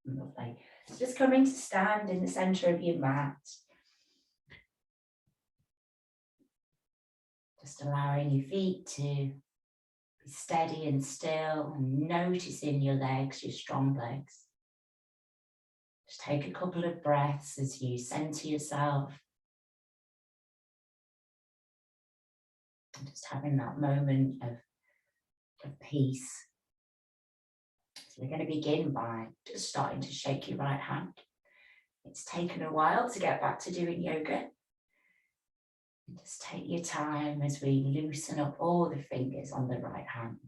Lovely. So just coming to stand in the center of your mat. Just allowing your feet to be steady and still, and noticing your legs, your strong legs. Just take a couple of breaths as you center yourself. And just having that moment of peace. So we're going to begin by just starting to shake your right hand. It's taken a while to get back to doing yoga. Just take your time as we loosen up all the fingers on the right hand.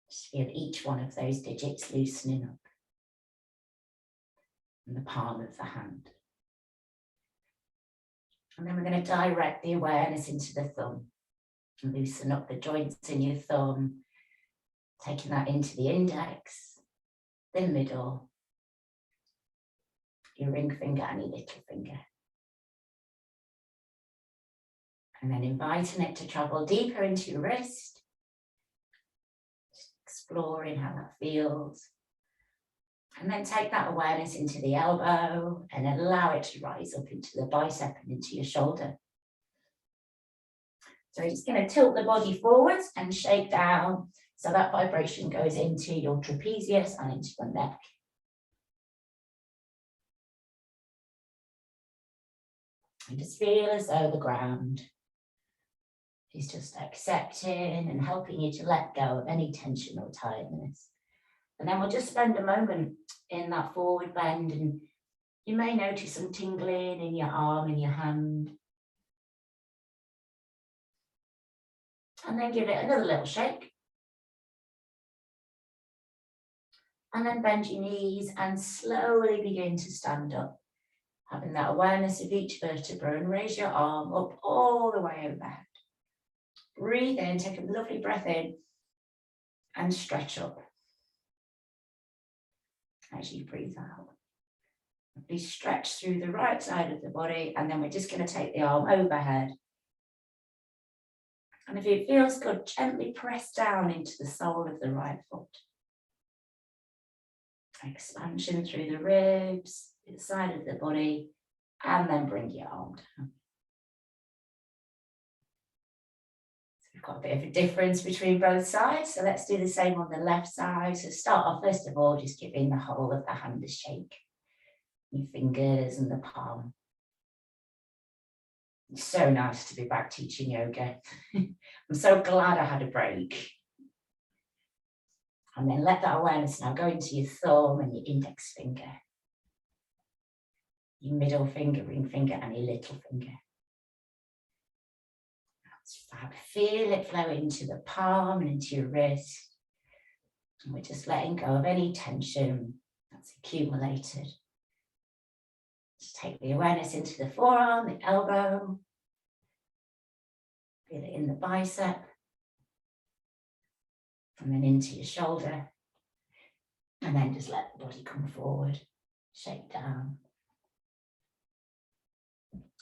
Just feel each one of those digits loosening up in the palm of the hand. And then we're going to direct the awareness into the thumb and loosen up the joints in your thumb, taking that into the index, the middle, your ring finger and your little finger. And then inviting it to travel deeper into your wrist, just exploring how that feels. And then take that awareness into the elbow and allow it to rise up into the bicep and into your shoulder. So you're just going to tilt the body forwards and shake down so that vibration goes into your trapezius and into your neck. And just feel as though the ground is just accepting and helping you to let go of any tension or tiredness. And then we'll just spend a moment in that forward bend, and you may notice some tingling in your arm and your hand. And then give it another little shake. And then bend your knees and slowly begin to stand up, having that awareness of each vertebra, and raise your arm up all the way overhead. Breathe in, take a lovely breath in and stretch up as you breathe out. Please stretch through the right side of the body, and then we're just going to take the arm overhead. And if it feels good, gently press down into the sole of the right foot. Expansion through the ribs, the side of the body, and then bring your arm down. We've got a bit of a difference between both sides, so let's do the same on the left side. So start off, first of all, just giving the whole of the hand a shake. Your fingers and the palm. It's so nice to be back teaching yoga. I'm so glad I had a break. And then let that awareness now go into your thumb and your index finger, your middle finger, ring finger, and your little finger. Fab. Feel it flow into the palm and into your wrist. And we're just letting go of any tension that's accumulated. Just take the awareness into the forearm, the elbow. Feel it in the bicep. And then into your shoulder. And then just let the body come forward. Shake down.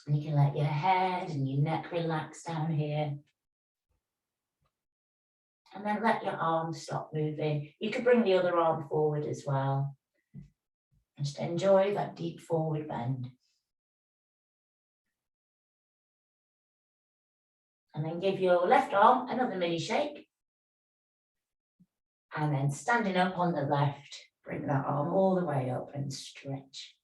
And you can let your head and your neck relax down here. And then let your arms stop moving. You could bring the other arm forward as well. And just enjoy that deep forward bend. And then give your left arm another mini shake. And then standing up on the left, bring that arm all the way up and stretch.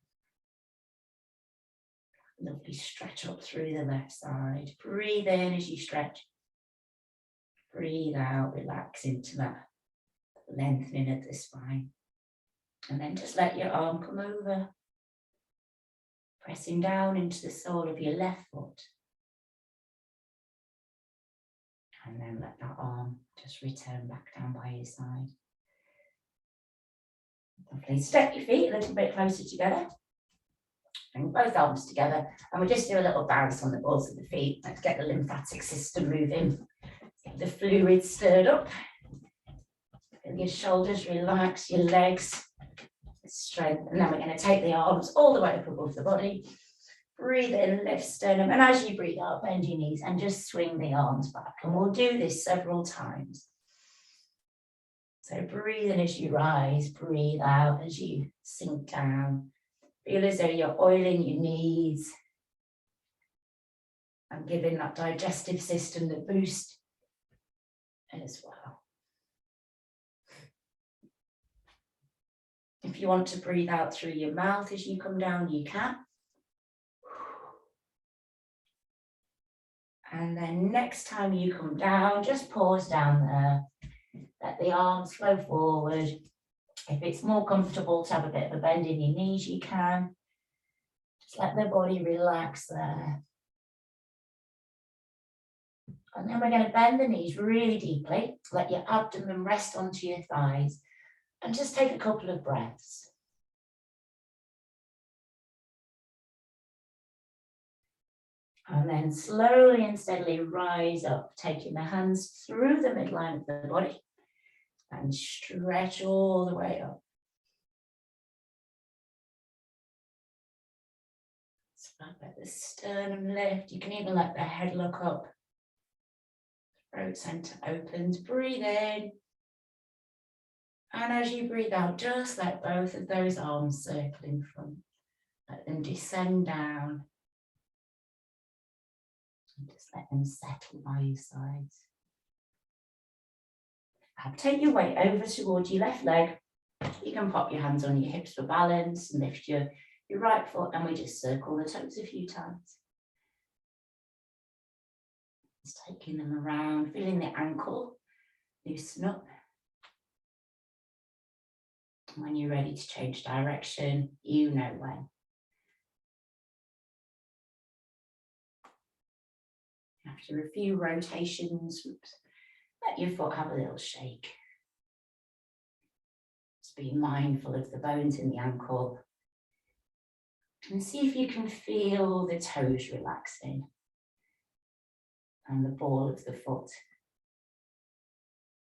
Lovely stretch up through the left side. Breathe in as you stretch. Breathe out, relax into that lengthening of the spine. And then just let your arm come over. Pressing down into the sole of your left foot. And then let that arm just return back down by your side. Lovely. Step your feet a little bit closer together. Bring both arms together, and we'll just do a little bounce on the balls of the feet. Let's get the lymphatic system moving. Get the fluid stirred up. Feel your shoulders relax, your legs strength. And then we're going to take the arms all the way up above the body. Breathe in, lift sternum, and as you breathe out, bend your knees and just swing the arms back. And we'll do this several times. So breathe in as you rise, breathe out as you sink down. Feel as though you're oiling your knees and giving that digestive system the boost as well. If you want to breathe out through your mouth as you come down, you can. And then next time you come down, just pause down there. Let the arms flow forward. If it's more comfortable to have a bit of a bend in your knees, you can. Just let the body relax there. And then we're going to bend the knees really deeply. Let your abdomen rest onto your thighs. And just take a couple of breaths. And then slowly and steadily rise up, taking the hands through the midline of the body and stretch all the way up. So let the sternum lift. You can even let the head look up. Throat center opens. Breathe in. And as you breathe out, just let both of those arms circle in front. Let them descend down. And just let them settle by your sides. Now take your weight over towards your left leg. You can pop your hands on your hips for balance and lift your right foot, and we just circle the toes a few times. Just taking them around, feeling the ankle loosen up. When you're ready to change direction, you know when. After a few rotations, let your foot have a little shake. Just be mindful of the bones in the ankle. And see if you can feel the toes relaxing and the ball of the foot,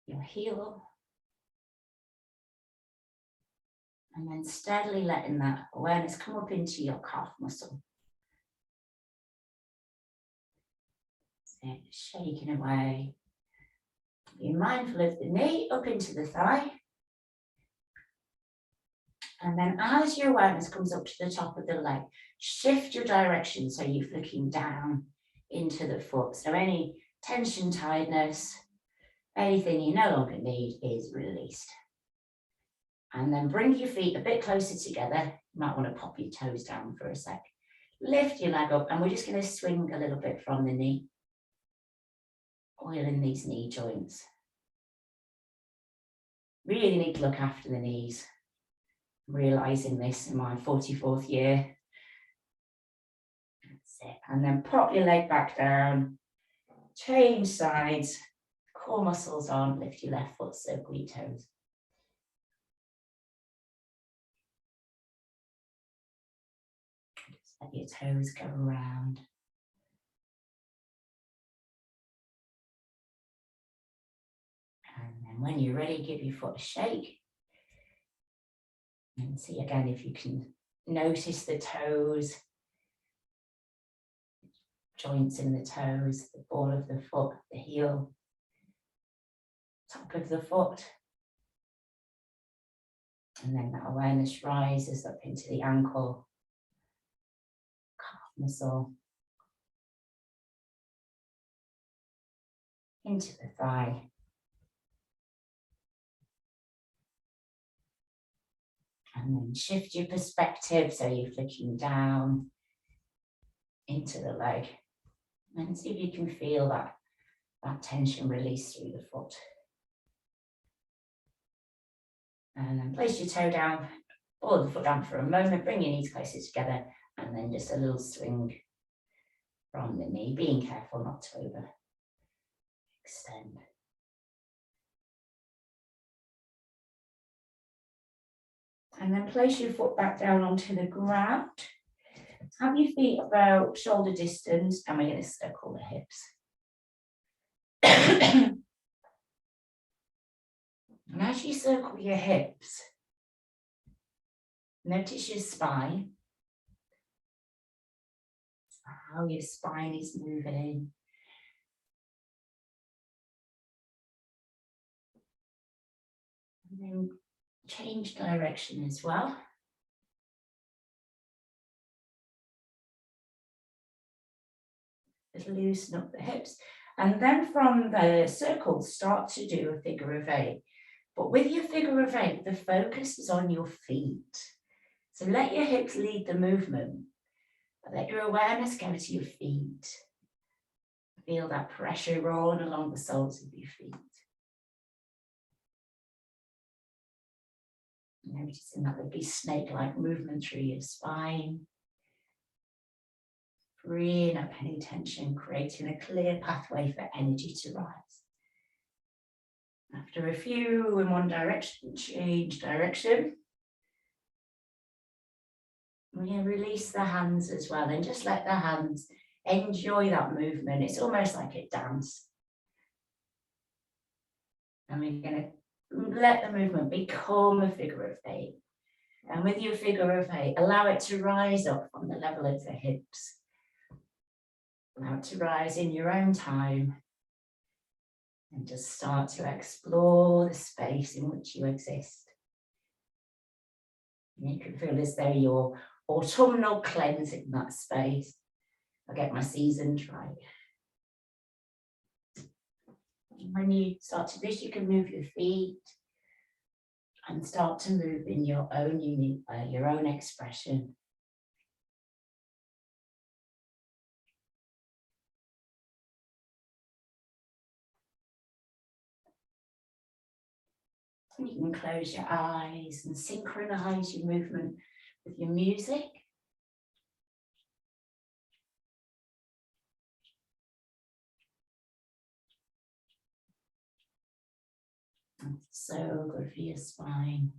your heel. And then steadily letting that awareness come up into your calf muscle. So shaking away. Be mindful of the knee up into the thigh. And then as your awareness comes up to the top of the leg, shift your direction so you're looking down into the foot. So any tension, tiredness, anything you no longer need is released. And then bring your feet a bit closer together. You might want to pop your toes down for a sec. Lift your leg up, and we're just going to swing a little bit from the knee. Oiling these knee joints. Really need to look after the knees. Realizing this in my 44th year. That's it. And then pop your leg back down. Change sides. Core muscles on. Lift your left foot, circle your toes. Just let your toes go around. And then when you're ready, give your foot a shake. And see again if you can notice the toes, joints in the toes, the ball of the foot, the heel, top of the foot. And then that awareness rises up into the ankle, calf muscle, into the thigh. And then shift your perspective so you're flicking down into the leg. And see if you can feel that tension release through the foot. And then place your toe down, pull the foot down for a moment, bring your knees closer together, and then just a little swing from the knee, being careful not to overextend. And then place your foot back down onto the ground. Have your feet about shoulder distance, and we're going to circle the hips. And as you circle your hips, notice your spine. How your spine is moving. And then change direction as well. Just loosen up the hips. And then from the circle, start to do a figure of 8. But with your figure of 8, the focus is on your feet. So let your hips lead the movement, but let your awareness go to your feet. Feel that pressure run along the soles of your feet. Noticing that would be snake-like movement through your spine. Freeing up any tension, creating a clear pathway for energy to rise. After a few in one direction, change direction. We're going to release the hands as well and just let the hands enjoy that movement. It's almost like a dance. And we're going to let the movement become a figure of 8. And with your figure of 8, allow it to rise up from the level of the hips. Allow it to rise in your own time. And just start to explore the space in which you exist. And you can feel as though you're autumnal cleansing that space. I get my seasons right. And when you start to this, you can move your feet and start to move in your own unique way, your own expression. And you can close your eyes and synchronize your movement with your music. It's so good for your spine.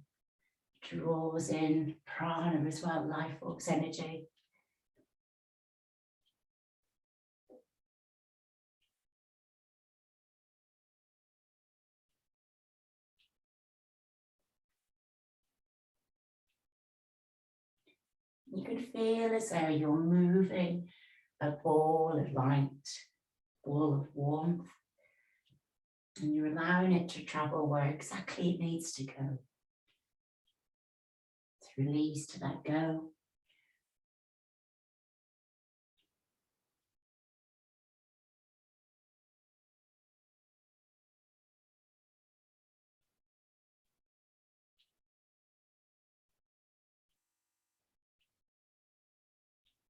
Draws in prana as well, life force energy. You can feel as though you're moving a ball of light, ball of warmth, and you're allowing it to travel where exactly it needs to go. To release, to let go.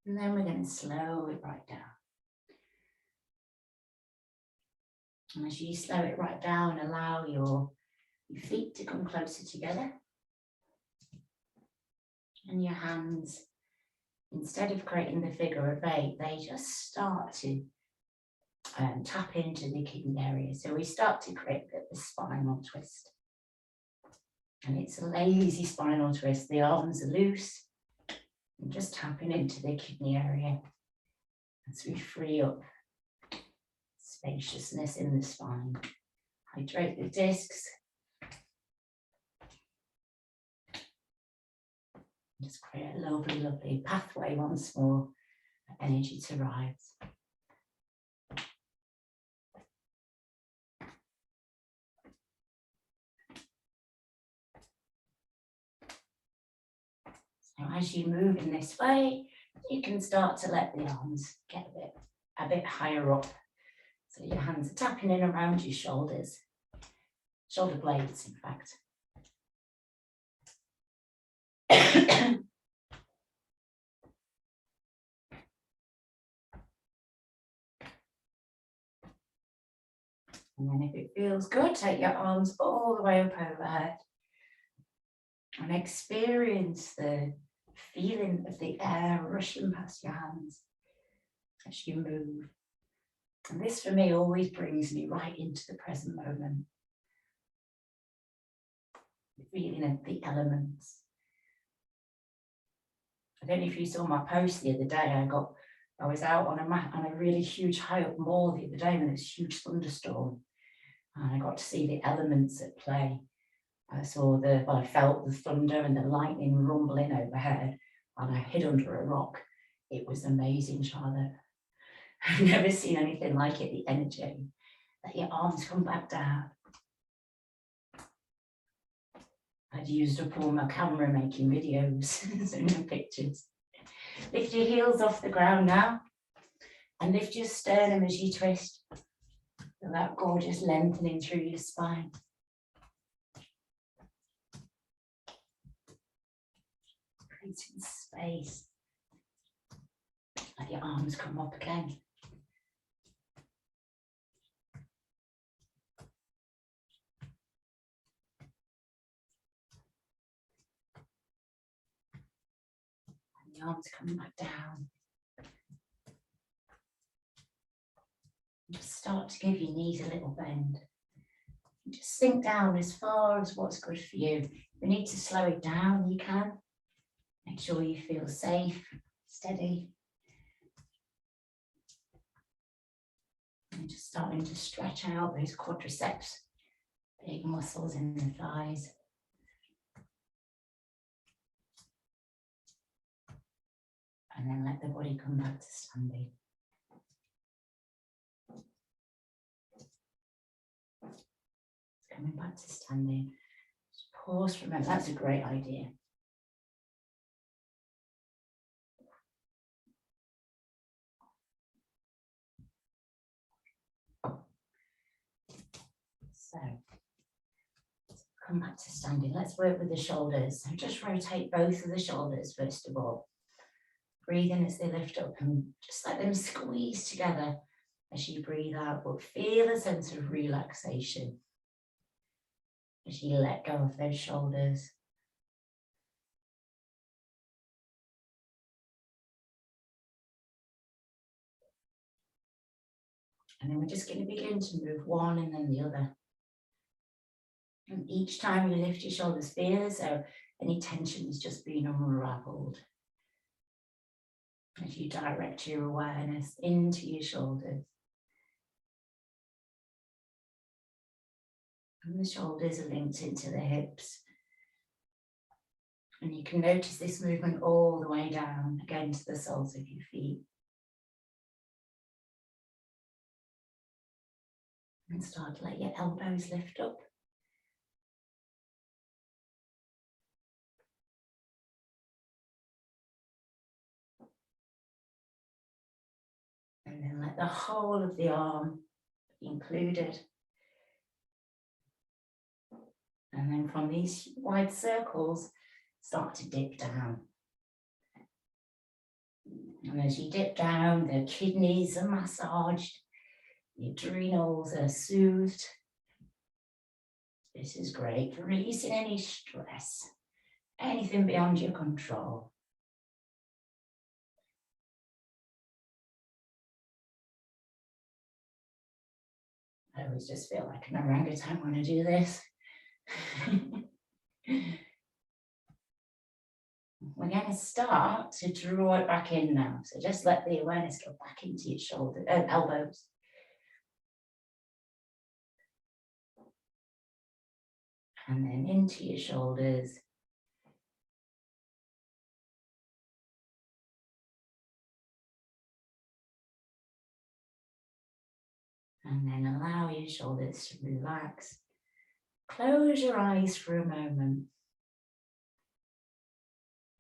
And then we're going to slow it right down. And as you slow it right down, allow your feet to come closer together. And your hands, instead of creating the figure of 8, they just start to tap into the kidney area. So we start to create the spinal twist. And it's a lazy spinal twist. The arms are loose. And just tapping into the kidney area as we free up spaciousness in the spine. Hydrate the discs. Just create a lovely, lovely pathway once more for energy to rise. So as you move in this way, you can start to let the arms get a bit higher up. So your hands are tapping in around your shoulders, shoulder blades, in fact. And then if it feels good, take your arms all the way up overhead and experience the feeling of the air rushing past your hands as you move. And this for me always brings me right into the present moment. The feeling of the elements. I don't know if you saw my post the other day. I was out on a really huge high up moor the other day when there was a huge thunderstorm. And I got to see the elements at play. I felt the thunder and the lightning rumbling overhead, and I hid under a rock. It was amazing, Charlotte. I've never seen anything like it, the energy. Let your arms come back down. I'd used up all my camera making videos, so no pictures. Lift your heels off the ground now and lift your sternum as you twist. Feel that gorgeous lengthening through your spine. Creating space. Let your arms come up again. And the arms coming back down. Just start to give your knees a little bend. Just sink down as far as what's good for you. If you need to slow it down, you can. Make sure you feel safe, steady. And just starting to stretch out those quadriceps, big muscles in the thighs. And then let the body come back to standing. Coming back to standing. Just pause for a moment. That's a great idea. So, come back to standing. Let's work with the shoulders. So just rotate both of the shoulders first of all. Breathe in as they lift up and just let them squeeze together as you breathe out, but feel a sense of relaxation as you let go of those shoulders. And then we're just going to begin to move one and then the other. And each time you lift your shoulders, feel as though any tension has just been unravelled. As you direct your awareness into your shoulders. And the shoulders are linked into the hips. And you can notice this movement all the way down, again to the soles of your feet. And start to let your elbows lift up. And then let the whole of the arm be included. And then from these wide circles, start to dip down. And as you dip down, the kidneys are massaged, the adrenals are soothed. This is great for releasing any stress, anything beyond your control. I always just feel like an orangutan when I do this. We're going to start to draw it back in now. So just let the awareness go back into your shoulders, elbows. And then into your shoulders. And then allow your shoulders to relax. Close your eyes for a moment.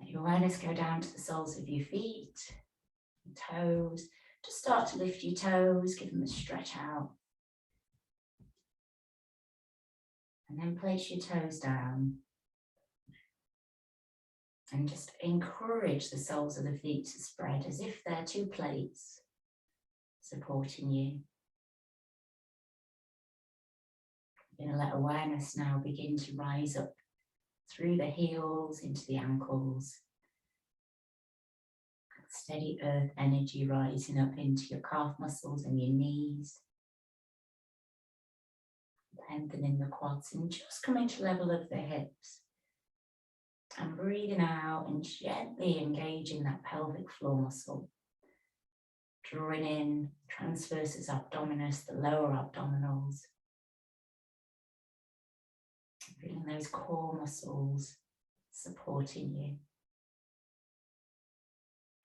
Let your awareness go down to the soles of your feet, your toes. Just start to lift your toes, give them a stretch out. And then place your toes down. And just encourage the soles of the feet to spread as if they're two plates supporting you. You're going to let awareness now begin to rise up through the heels into the ankles. Steady earth energy rising up into your calf muscles and your knees. Lengthening the quads and just coming to level of the hips. And breathing out and gently engaging that pelvic floor muscle. Drawing in transversus abdominis, the lower abdominals. Feeling those core muscles supporting you.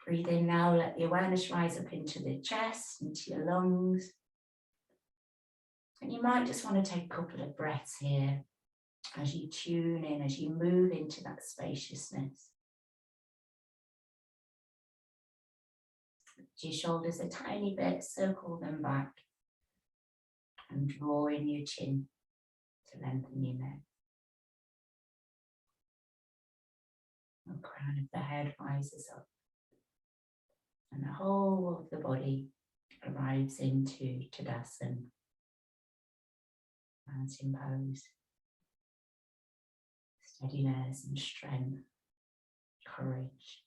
Breathe in now, let the awareness rise up into the chest, into your lungs. And you might just want to take a couple of breaths here, as you tune in, as you move into that spaciousness. Your shoulders a tiny bit, circle them back and draw in your chin to lengthen your neck. The crown of the head rises up and the whole of the body arrives into Tadasana, mountain pose. Steadiness and strength, courage.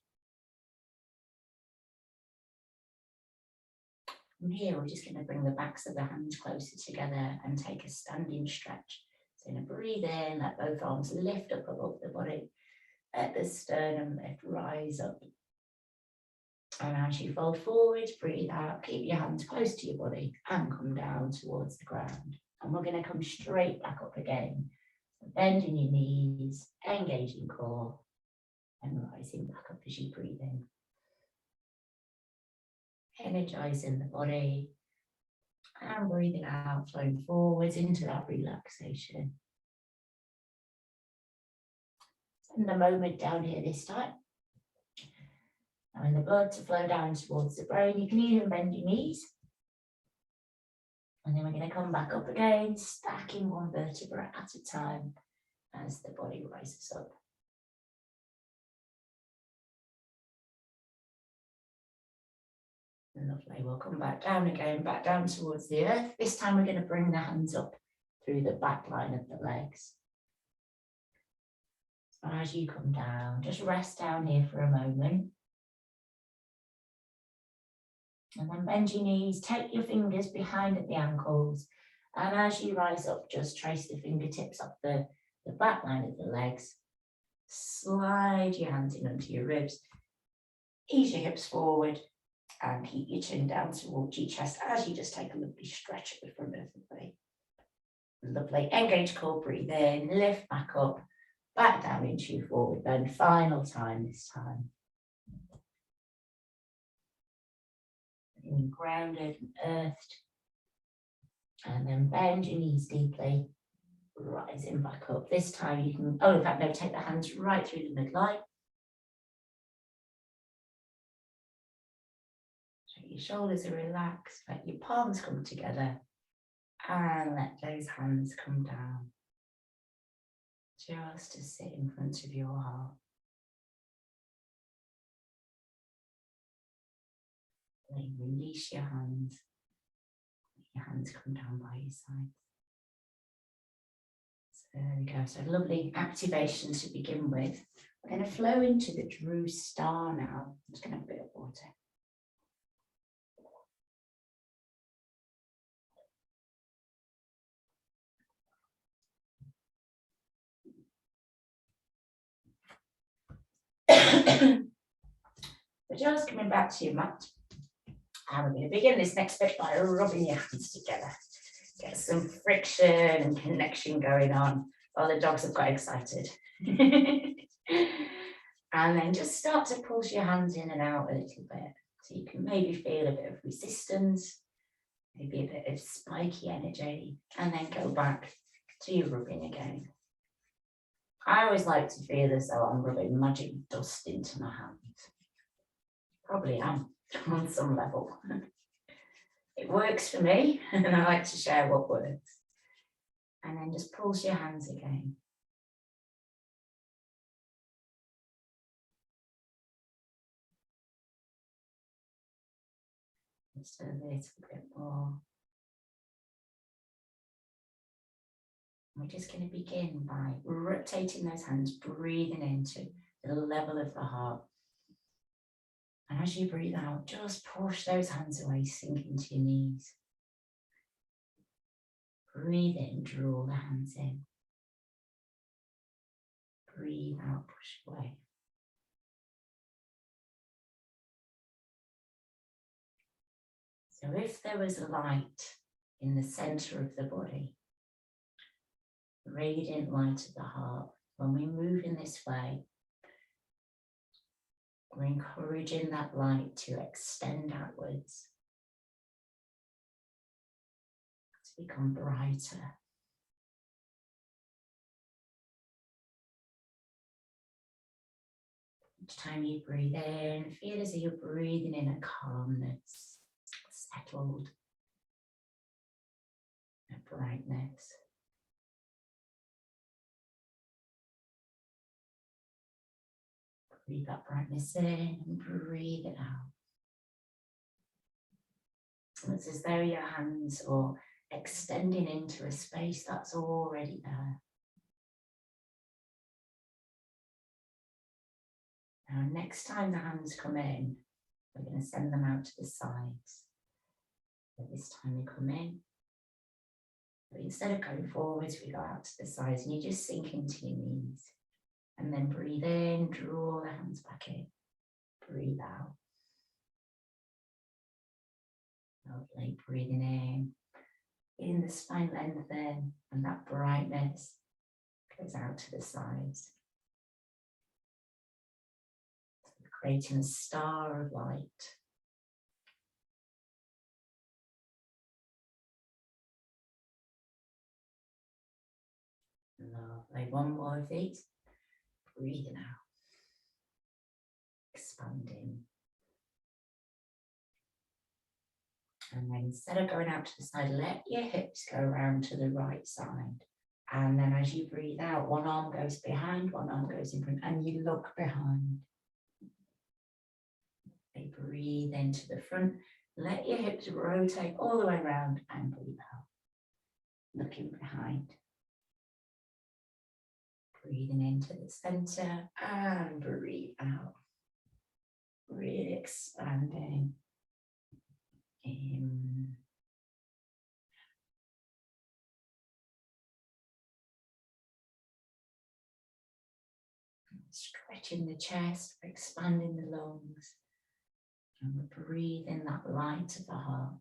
From here, we're just going to bring the backs of the hands closer together and take a standing stretch. So going to breathe in, let both arms lift up above the body, let the sternum lift, rise up. And as you fold forward, breathe out, keep your hands close to your body and come down towards the ground. And we're going to come straight back up again. So bending your knees, engaging core, and rising back up as you breathe in. Energizing the body and breathing out, flowing forwards into that relaxation. Spend a moment down here this time. Allowing the blood to flow down towards the brain. You can even bend your knees. And then we're going to come back up again, stacking one vertebra at a time as the body rises up. Lovely, we'll come back down again, back down towards the earth. This time we're going to bring the hands up through the back line of the legs. So as you come down, just rest down here for a moment. And then bend your knees, take your fingers behind at the ankles. And as you rise up, just trace the fingertips up the back line of the legs. Slide your hands in under your ribs. Ease your hips forward. And keep your chin down towards your chest as you just take a lovely stretch at the front of the body. Lovely. Engage core, breathe in, lift back up, back down into your forward bend. Final time this time. Feeling grounded and earthed. And then bend your knees deeply, rising back up. This time you can, in fact, no, take the hands right through the midline. Your shoulders are relaxed, let your palms come together and let those hands come down just to sit in front of your heart. Then release your hands, let your hands come down by your sides. So there we go, so lovely activation to begin with. We're going to flow into the Drew Star now. I'm just going to have a bit of water. So just coming back to your mat, and we're going to begin this next bit by rubbing your hands together. Get some friction and connection going on. Oh, the dogs have got excited. And then just start to pulse your hands in and out a little bit. So you can maybe feel a bit of resistance, maybe a bit of spiky energy, and then go back to your rubbing again. I always like to feel as though I'm rubbing magic dust into my hands. Probably am on some level. It works for me, and I like to share what works. And then just pulse your hands again. Just a little bit more. We're just going to begin by rotating those hands, breathing into the level of the heart. And as you breathe out, just push those hands away, sink into your knees. Breathe in, draw the hands in. Breathe out, push away. So if there was a light in the center of the body, radiant light of the heart, when we move in this way, we're encouraging that light to extend outwards, to become brighter, Each time you breathe in, feel as if you're breathing in a calmness, settled, a brightness. Breathe that brightness in and breathe it out. It's as though your hands are extending into a space that's already there. Now, next time the hands come in, we're going to send them out to the sides. But this time they come in. But instead of going forwards, we go out to the sides and you just sink into your knees. And then breathe in, draw the hands back in. Breathe out. Lovely, breathing in the spine lengthen, and that brightness goes out to the sides. Creating a star of light. Lovely, one more of these. Breathing out. Expanding. And then instead of going out to the side, let your hips go around to the right side. And then as you breathe out, one arm goes behind, one arm goes in front, and you look behind. You breathe into the front, let your hips rotate all the way around and breathe out. Looking behind. Breathing into the center and breathe out. Really expanding. In. Stretching the chest, expanding the lungs. And we're breathing that light of the heart.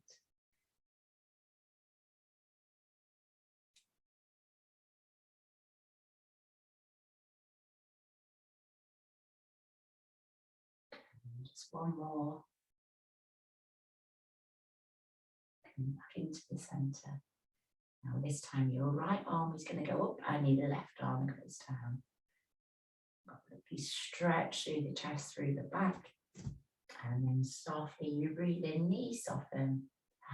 And just one more. Coming back into the center. Now this time your right arm is going to go up and your left arm goes down. Please stretch through the chest, through the back. And then softly you breathe in, knees soften,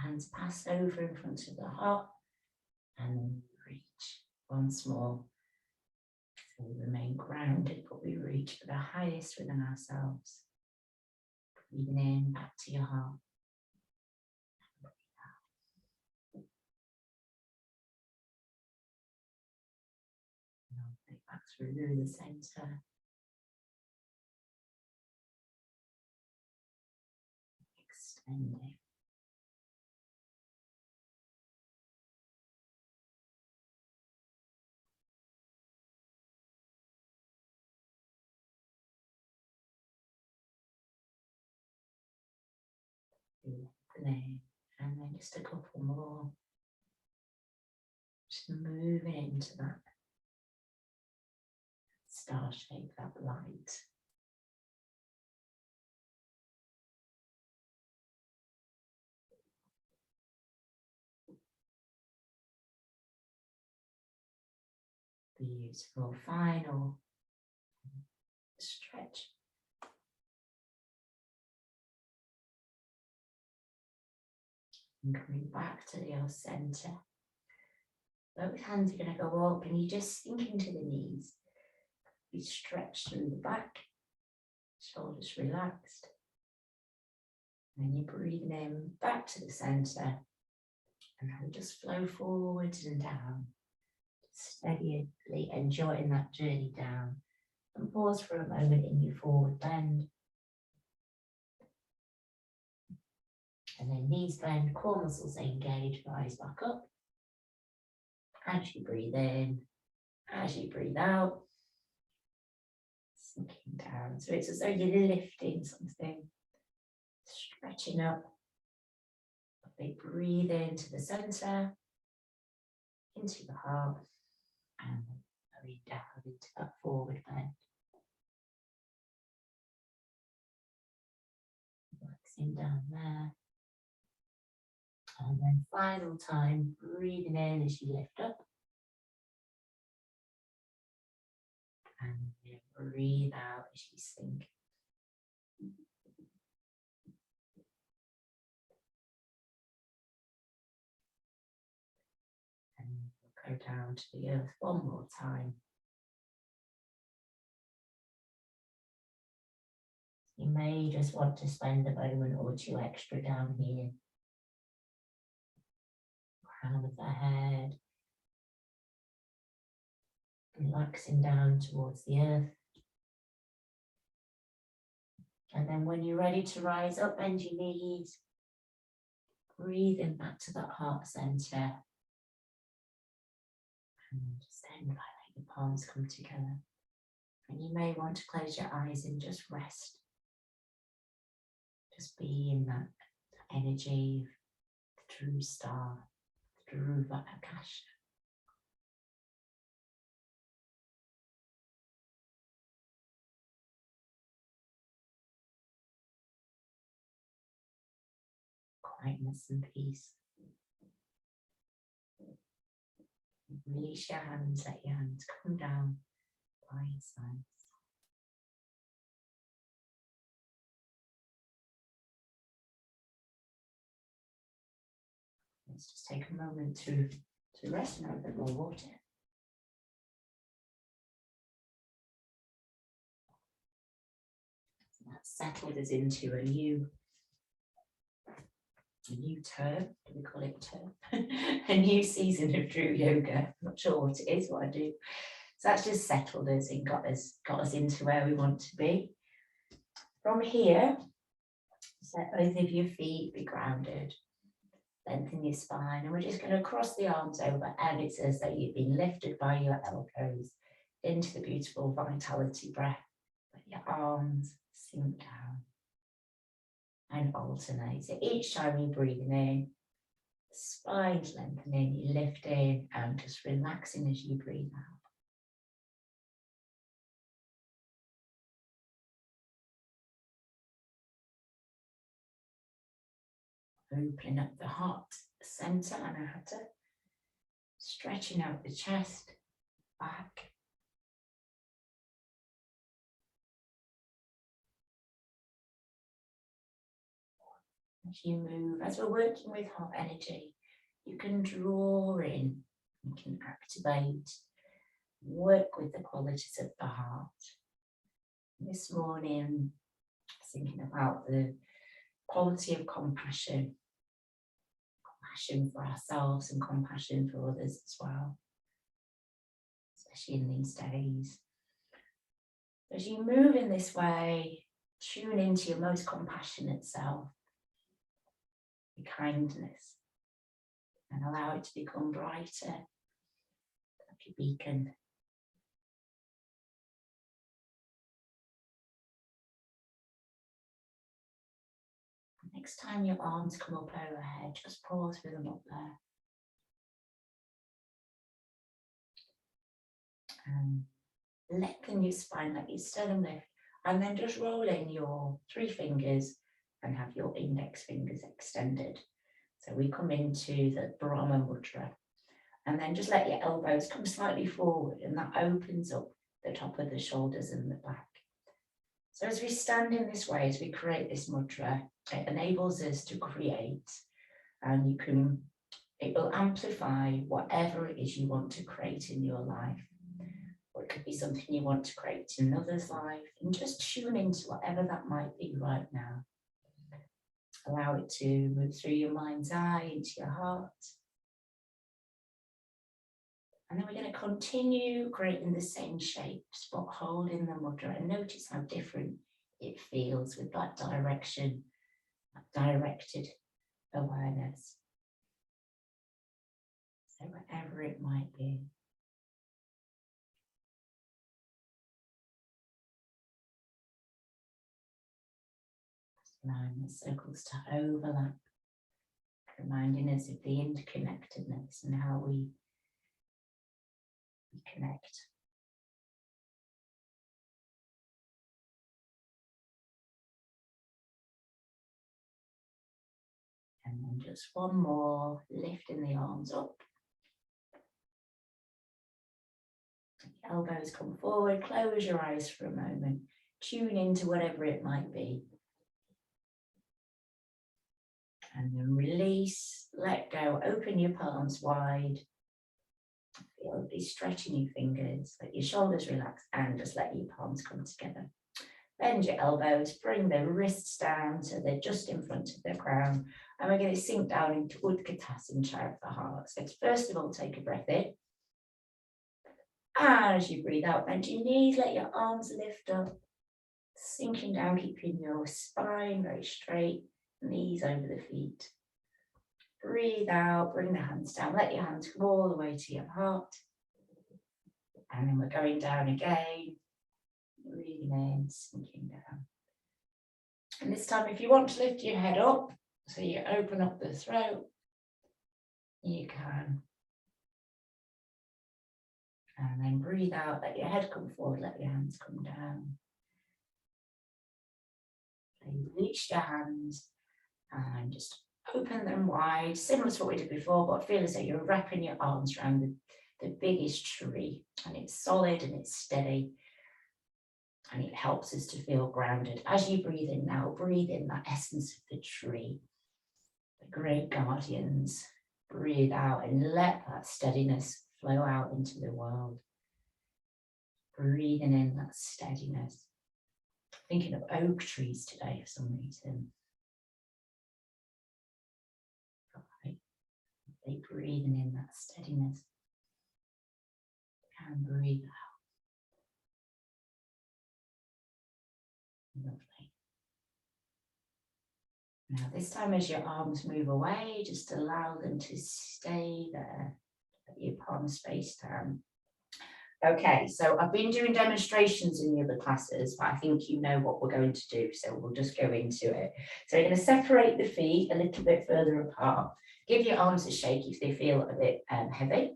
hands pass over in front of the heart, and then reach once more. So we remain grounded, but we reach for the highest within ourselves. Breathing in, back to your heart. Back through the center. Extending. Lengthening. And then just a couple more. Just moving into that star shape, that light. Beautiful. Final stretch. And coming back to your center. Both hands are going to go up and you just sink into the knees. You stretch through the back, shoulders relaxed. And you're breathing in back to the center. And now just flow forwards and down. Steadily enjoying that journey down. And pause for a moment in your forward bend. And then knees bend, core muscles engage, rise back up. As you breathe in, as you breathe out, sinking down. So it's as though you're lifting something, stretching up. They breathe into the center, into the heart, and very down into that forward bend. Relaxing down there. And then final time, breathing in as you lift up. And breathe out as you sink And go down to the earth one more time. You may just want to spend a moment or two extra down here. Crown of the head. Relaxing down towards the earth. And then when you're ready to rise up, bend your knees. Breathing back to that heart center. And just end by letting the palms come together. And you may want to close your eyes and just rest. Just be in that energy of the true star, the true Akasha. Quietness and peace. Release your hands, let your hands come down by your sides. Let's just take a moment to rest and have a bit more water. So that settled us into a new term. Do we call it a term? A new season of true yoga. I'm not sure what it is, what I do. So that's just settled us and got us into where we want to be. From here, set both of your feet, be grounded. Lengthen your spine, and we're just going to cross the arms over, and it's as though you've been lifted by your elbows into the beautiful vitality breath. Let your arms sink down and alternate. So each time you're breathing in, the spine's lengthening, you're lifting and just relaxing as you breathe out. Opening up the heart center, anahata, stretching out the chest, back. As you move, as we're working with heart energy, you can draw in, you can activate, work with the qualities of the heart. This morning, thinking about the quality of compassion. Compassion for ourselves and compassion for others as well, especially in these days. As you move in this way, tune into your most compassionate self, your kindness, and allow it to become brighter, like a beacon. Next time your arms come up overhead, just pause with them up there. Lengthen your spine, let your sternum lift, and then just roll in your 3 fingers and have your index fingers extended. So we come into the Brahma Mudra, and then just let your elbows come slightly forward, and that opens up the top of the shoulders and the back. So as we stand in this way, as we create this mudra, it enables us to create, and it will amplify whatever it is you want to create in your life. Or it could be something you want to create in another's life, and just tune into whatever that might be right now. Allow it to move through your mind's eye into your heart. And then we're going to continue creating the same shapes, but holding the mudra, and notice how different it feels with that direction, that directed awareness. So wherever it might be. Allowing the circles to overlap, reminding us of the interconnectedness and how we connect. And then just one more, lifting the arms up. Elbows come forward, close your eyes for a moment. tune into whatever it might be. And then release, let go, open your palms wide. Feel be stretching your fingers, let your shoulders relax, and just let your palms come together. Bend your elbows, bring the wrists down so they're just in front of the crown. And we're going to sink down into Utkatasana, chair of the heart. So first of all, take a breath in. And as you breathe out, bend your knees, let your arms lift up. Sinking down, keeping your spine very straight, knees over the feet. Breathe out, bring the hands down, let your hands come all the way to your heart. And then we're going down again. Breathing in, sinking down. And this time, if you want to lift your head up, so you open up the throat, you can. And then breathe out, let your head come forward, let your hands come down. And reach your hands and just open them wide, similar to what we did before, but feel as though you're wrapping your arms around the biggest tree, and it's solid and it's steady. And it helps us to feel grounded. As you breathe in now, breathe in that essence of the tree, the great guardians. Breathe out and let that steadiness flow out into the world. Breathing in that steadiness. Thinking of oak trees today for some reason. Right. They breathing in that steadiness. And breathe out. Lovely. Now this time as your arms move away, just allow them to stay there. Let your palms face down. Okay, so I've been doing demonstrations in the other classes, but I think you know what we're going to do, so we'll just go into it. So you're going to separate the feet a little bit further apart. Give your arms a shake if they feel a bit heavy.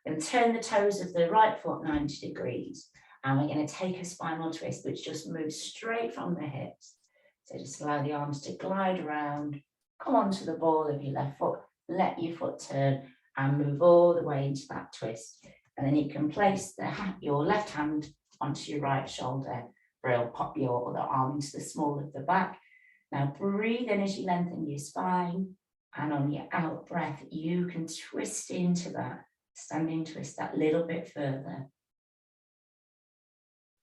And turn the toes of the right foot 90 degrees. And we're going to take a spinal twist, which just moves straight from the hips. So just allow the arms to glide around, come onto the ball of your left foot, let your foot turn and move all the way into that twist. And then you can place your left hand onto your right shoulder, or it'll pop your other arm into the small of the back. Now breathe in as you lengthen your spine, and on your out breath, you can twist into that standing twist that little bit further.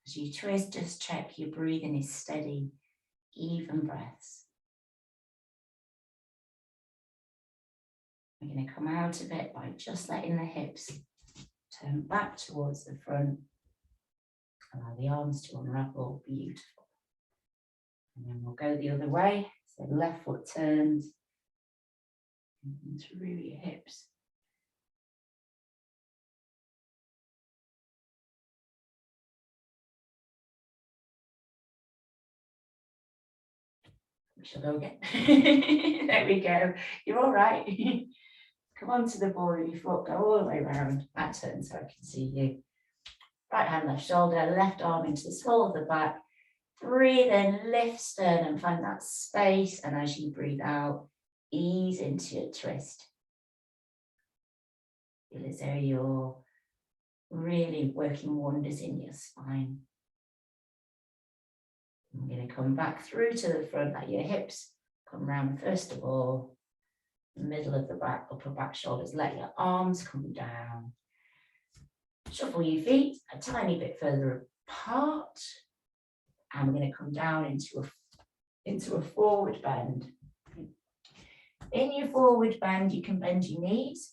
As you twist, just check your breathing is steady, even breaths. We're going to come out of it by just letting the hips turn back towards the front. Allow the arms to unravel, beautiful. And then we'll go the other way. So left foot turns and through your hips. We shall go again. There we go. You're all right. Come onto the ball of your foot, go all the way around. That turn so I can see you. Right hand, left shoulder, left arm into the small of the back. Breathe in, lift sternum, find that space. And as you breathe out, ease into your twist. Feel as though you're really working wonders in your spine. I'm going to come back through to the front, let your hips come round first of all, middle of the back, upper back shoulders, let your arms come down. Shuffle your feet a tiny bit further apart, and we're going to come down into a forward bend. In your forward bend, you can bend your knees.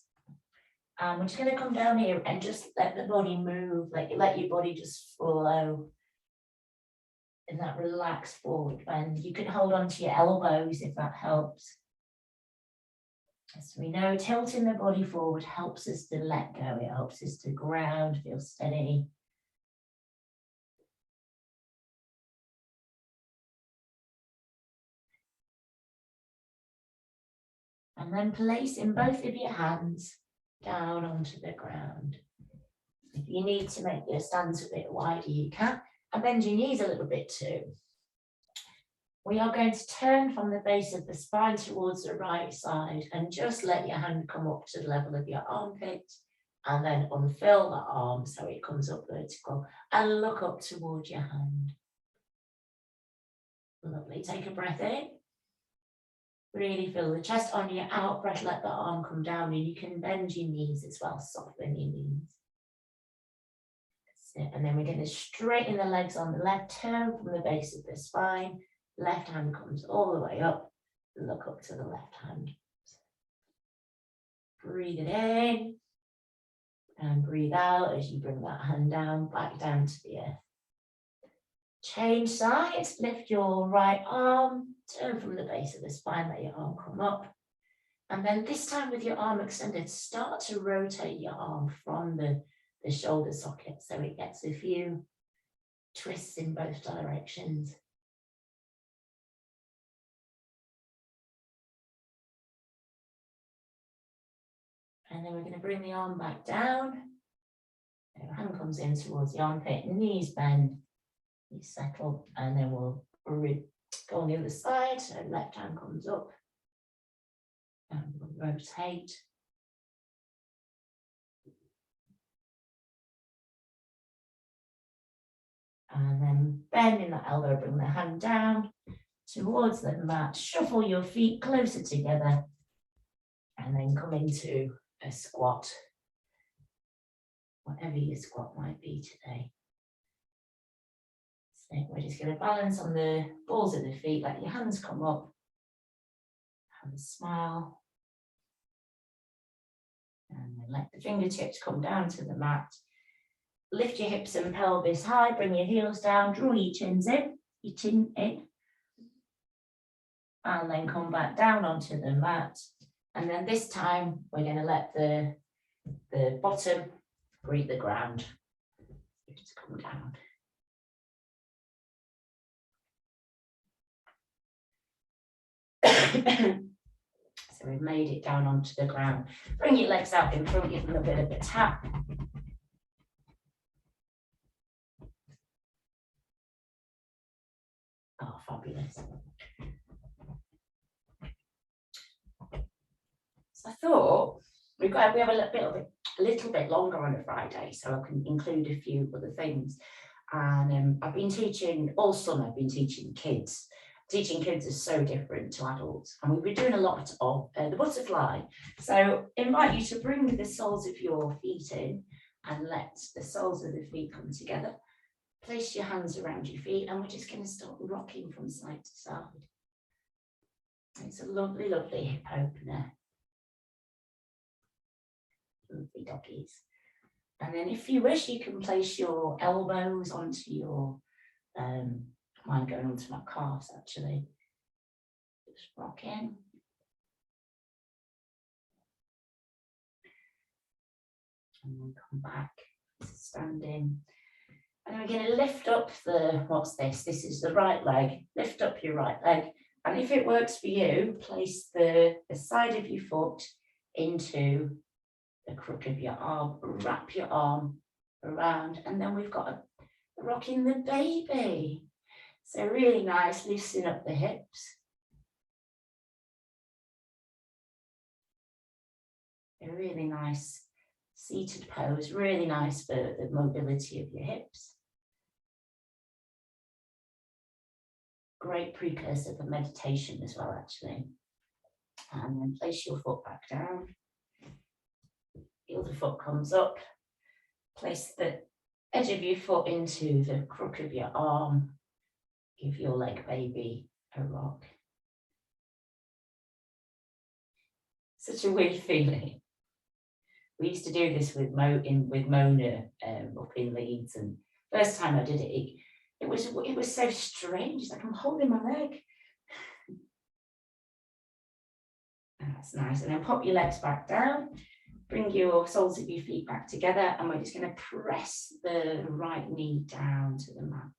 We're just going to come down here and just let the body move, let your body just flow. In that relaxed forward bend. You can hold on to your elbows if that helps. As we know, tilting the body forward helps us to let go. It helps us to ground, feel steady. And then placing both of your hands down onto the ground. If you need to make your stance a bit wider, you can. And bend your knees a little bit too. We are going to turn from the base of the spine towards the right side and just let your hand come up to the level of your armpit and then unfurl the arm so it comes up vertical and look up towards your hand. Lovely. Take a breath in. Really feel the chest. On your out breath, let the arm come down, and you can bend your knees as well, soften your knees. That's it. And then we're going to straighten the legs on the left, turn from the base of the spine. Left hand comes all the way up. Look up to the left hand. Breathe it in. And breathe out as you bring that hand down, back down to the earth. Change sides, lift your right arm, turn from the base of the spine, let your arm come up. And then this time with your arm extended, start to rotate your arm from the shoulder socket so it gets a few twists in both directions. And then we're going to bring the arm back down. Your hand comes in towards the armpit, knees bend, you settle, and then we'll go on the other side. So left hand comes up, and we'll rotate. And then bending the elbow, bring the hand down towards the mat, shuffle your feet closer together, and then come into a squat, whatever your squat might be today. So we're just going to balance on the balls of the feet, let your hands come up, have a smile, and then let the fingertips come down to the mat. Lift your hips and pelvis high, bring your heels down, draw your chin in, and then come back down onto the mat. And then this time we're going to let the bottom greet the ground. Just come down. So we've made it down onto the ground. Bring your legs out in front, give them a bit of a tap. Oh, fabulous. So I thought we have a little bit longer on a Friday, so I can include a few other things. And I've been teaching all summer. I've been teaching kids. Teaching kids is so different to adults, and we've been doing a lot of the butterfly. So invite you to bring the soles of your feet in and let the soles of the feet come together. Place your hands around your feet, and we're just going to start rocking from side to side. It's a lovely, lovely hip opener. Lovely doggies. And then if you wish, you can place your elbows onto your, mine going onto my calves actually. Just rock in. And then come back, standing. And then we're going to lift up what's this? This is the right leg. Lift up your right leg. And if it works for you, place the side of your foot into the crook of your arm, wrap your arm around, and then we've got a rocking the baby. So really nice, loosen up the hips. A really nice seated pose, really nice for the mobility of your hips. Great precursor for meditation as well, actually. And then place your foot back down. The other foot comes up. Place the edge of your foot into the crook of your arm. Give your leg baby a rock. Such a weird feeling. We used to do this with Mona up in Leeds, and first time I did it, it was so strange. It's like I'm holding my leg. That's nice. And then pop your legs back down. Bring your soles of your feet back together, and we're just going to press the right knee down to the mat.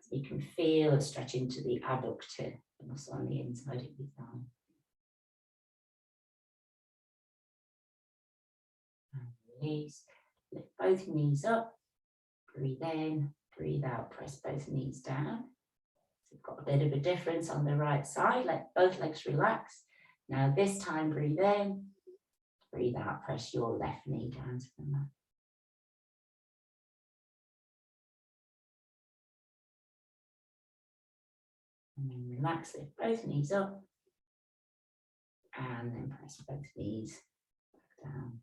So you can feel a stretch into the adductor, the muscle on the inside of your thigh. And release. Lift both knees up. Breathe in, breathe out. Press both knees down. So you've got a bit of a difference on the right side. Let both legs relax. Now this time, breathe in. Breathe out, press your left knee down to the mat. And then relax, lift both knees up. And then press both knees down.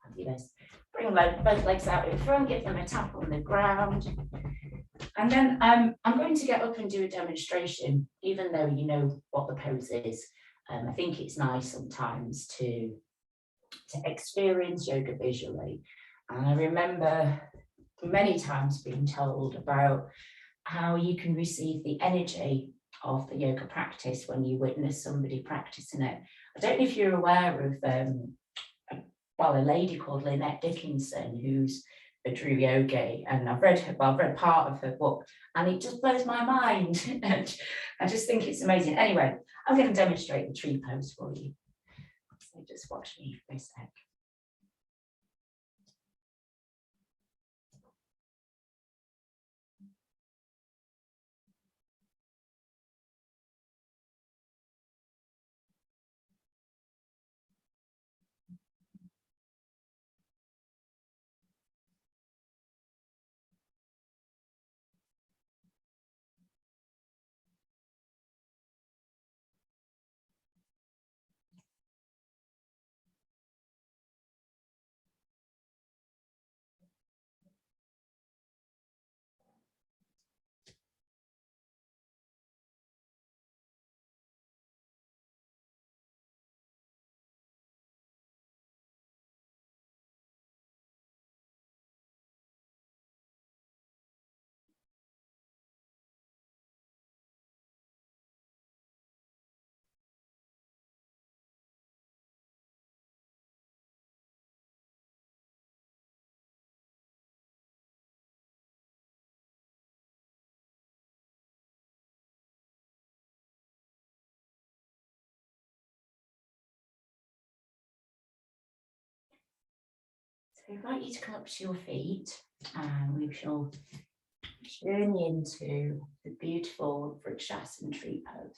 Fabulous. Bring both legs out in front, give them a tap on the ground. And then I'm going to get up and do a demonstration, even though you know what the pose is. I think it's nice sometimes to experience yoga visually. And I remember many times being told about how you can receive the energy of the yoga practice when you witness somebody practicing it. I don't know if you're aware of a lady called Lynette Dickinson, who's a Drew yogi, and I've read part of her book, and it just blows my mind. And I just think it's amazing. Anyway, I'm going to demonstrate the tree pose for you. So just watch me for a sec. So I invite you to come up to your feet, and we shall journey into the beautiful Vrikshasana tree pose.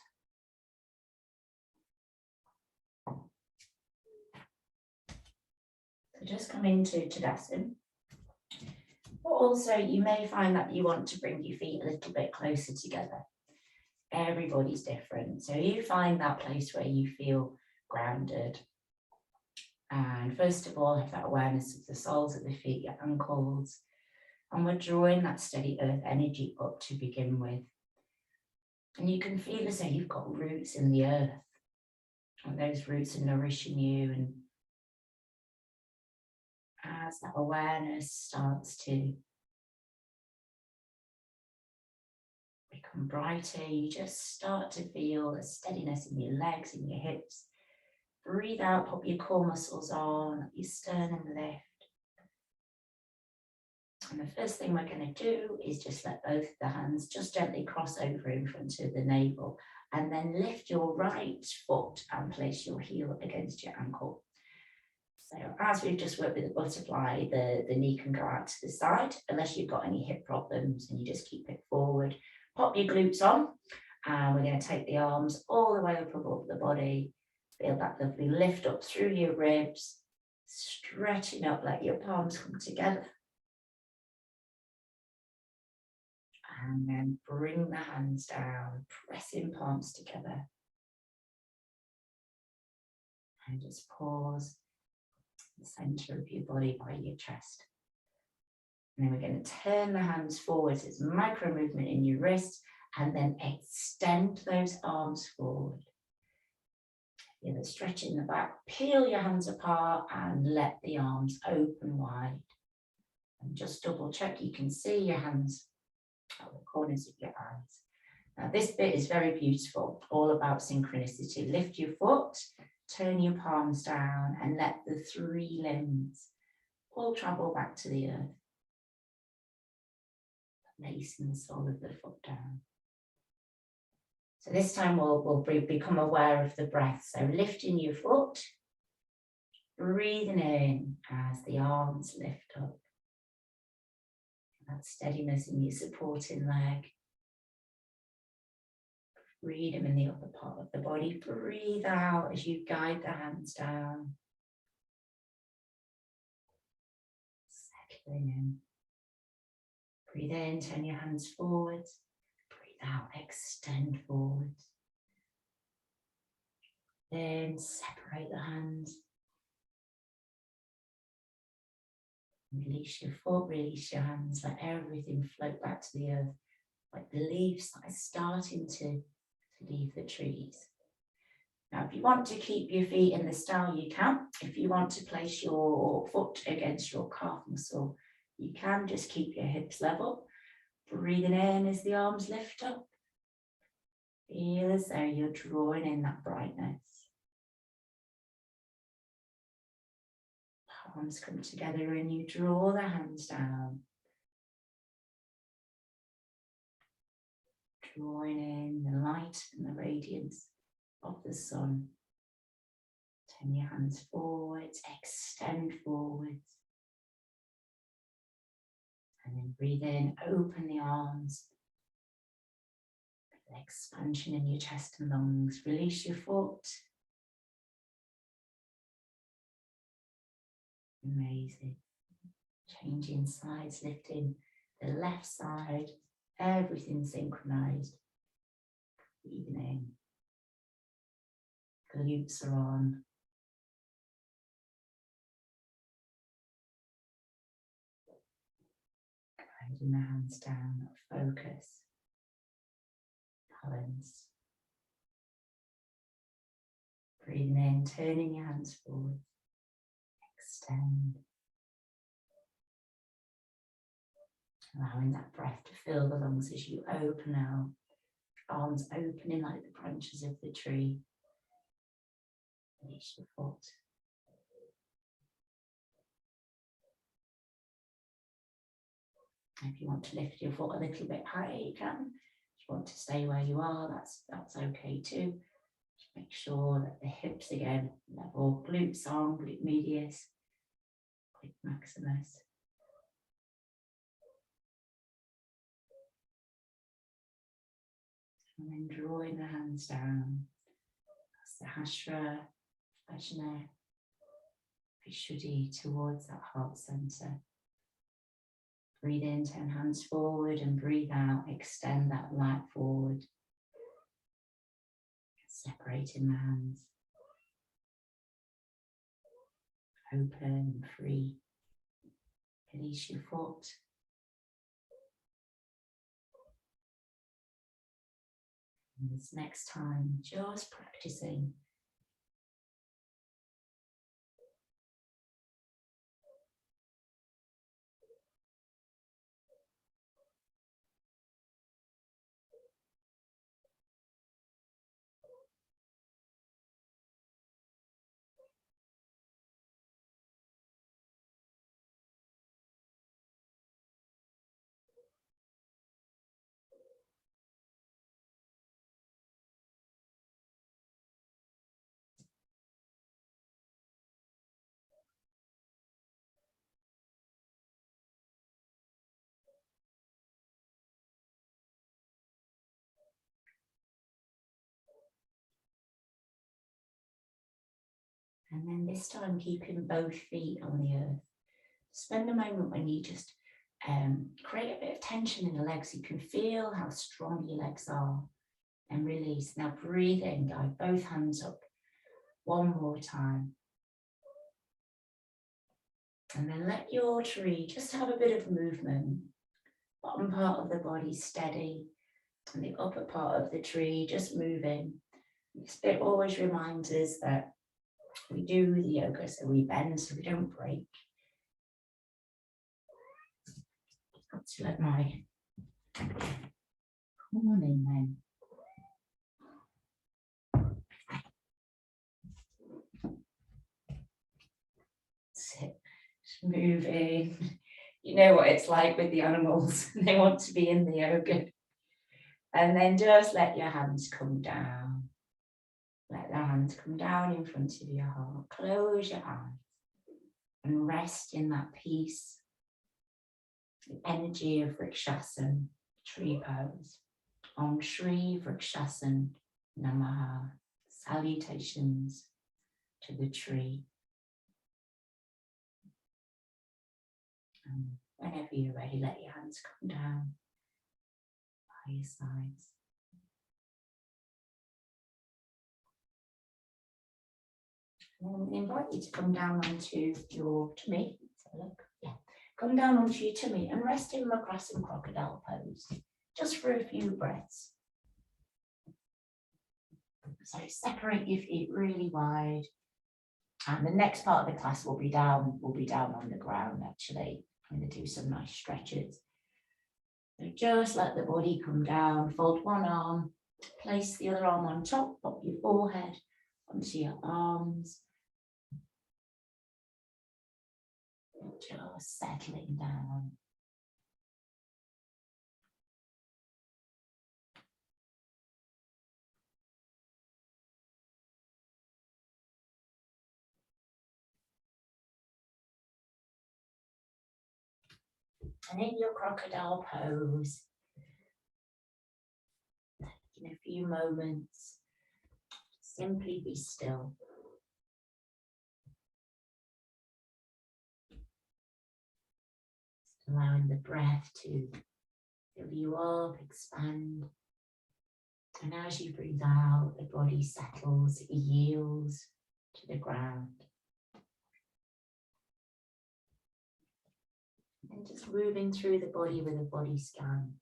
So just come into Tadasana. But also you may find that you want to bring your feet a little bit closer together. Everybody's different. So you find that place where you feel grounded. And first of all, have that awareness of the soles of the feet, your ankles. And we're drawing that steady earth energy up to begin with. And you can feel as though you've got roots in the earth. And those roots are nourishing you. And as that awareness starts to become brighter, you just start to feel a steadiness in your legs, in your hips. Breathe out, pop your core muscles on, your sternum lift. And the first thing we're going to do is just let both the hands just gently cross over in front of the navel, and then lift your right foot and place your heel against your ankle. So as we've just worked with the butterfly, the knee can go out to the side, unless you've got any hip problems, and you just keep it forward. Pop your glutes on, and we're going to take the arms all the way up above the body. Feel that lovely lift up through your ribs, stretching up, let your palms come together. And then bring the hands down, pressing palms together. And just pause in the center of your body by your chest. And then we're going to turn the hands forward. So it's a micro movement in your wrists, and then extend those arms forward. Feel the stretch in the back. Peel your hands apart and let the arms open wide. And just double check you can see your hands at the corners of your eyes. Now this bit is very beautiful, all about synchronicity. Lift your foot, turn your palms down, and let the three limbs all travel back to the earth. Placing the sole of the foot down. So this time we'll become aware of the breath. So lifting your foot, breathing in as the arms lift up. That steadiness in your supporting leg. Freedom in the upper part of the body. Breathe out as you guide the hands down. Settling in. Breathe in, turn your hands forwards. Breathe out, extend forward. Then separate the hands. Release your foot, release your hands, let everything float back to the earth, like the leaves that are starting to leave the trees. Now, if you want to keep your feet in the style, you can. If you want to place your foot against your calf muscle, you can. Just keep your hips level. Breathing in as the arms lift up. Feel as though you're drawing in that brightness. Palms come together and you draw the hands down. Drawing in the light and the radiance of the sun. Turn your hands forwards, extend forwards. And then breathe in, open the arms. Expansion in your chest and lungs. Release your foot. Amazing. Changing sides, lifting the left side. Everything synchronized. Breathing in. Glutes are on. Guiding the hands down. Focus. Balance. Breathing in, turning your hands forward. Extend. Allowing that breath to fill the lungs as you open out. Arms opening like the branches of the tree. Release your foot. If you want to lift your foot a little bit higher, you can. If you want to stay where you are, that's okay too. Just make sure that the hips again level, glutes on, glute medius, glute maximus. And then drawing the hands down. That's the Hasra, Vajna, Vishuddhi towards that heart center. Breathe in, turn hands forward, and breathe out, extend that light forward. Separating the hands. Open, free. Release your foot. And this next time, just practicing. And then this time, keeping both feet on the earth. Spend a moment when you just create a bit of tension in the legs. You can feel how strong your legs are. And release. Now breathe in, guide both hands up. One more time. And then let your tree just have a bit of movement. Bottom part of the body steady. And the upper part of the tree just moving. This bit always reminds us that we do the yoga, so we bend so we don't break. Got to let my morning then. Sit, just moving. You know what it's like with the animals. They want to be in the yoga. And then just let your hands come down. Let the hands come down in front of your heart. Close your eyes and rest in that peace, the energy of Vrikshasana, tree pose. Om Shri Vrikshasana Namaha. Salutations to the tree. And whenever you're ready, let your hands come down. by your sides. And I invite you to come down onto your tummy. Let's have a look. Yeah. Come down onto your tummy and rest in macross and crocodile pose, just for a few breaths. So separate your feet really wide. And the next part of the class will be down on the ground actually. I'm going to do some nice stretches. So just let the body come down, fold one arm, place the other arm on top, pop your forehead onto your arms. Just settling down. And in your crocodile pose, in a few moments, simply be still. Allowing the breath to fill you up, expand. And as you breathe out, the body settles, it yields to the ground. And just moving through the body with a body scan.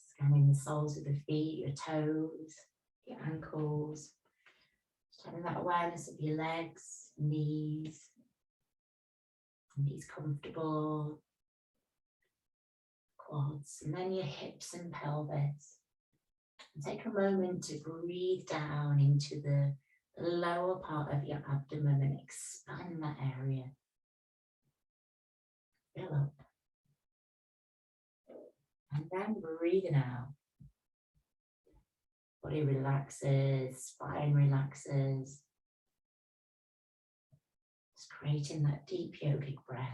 Scanning the soles of the feet, your toes, your ankles. Just having that awareness of your legs, knees comfortable, quads, and then your hips and pelvis. And take a moment to breathe down into the lower part of your abdomen and expand that area. Fill up. And then breathing out. Body relaxes, spine relaxes. Just creating that deep yogic breath.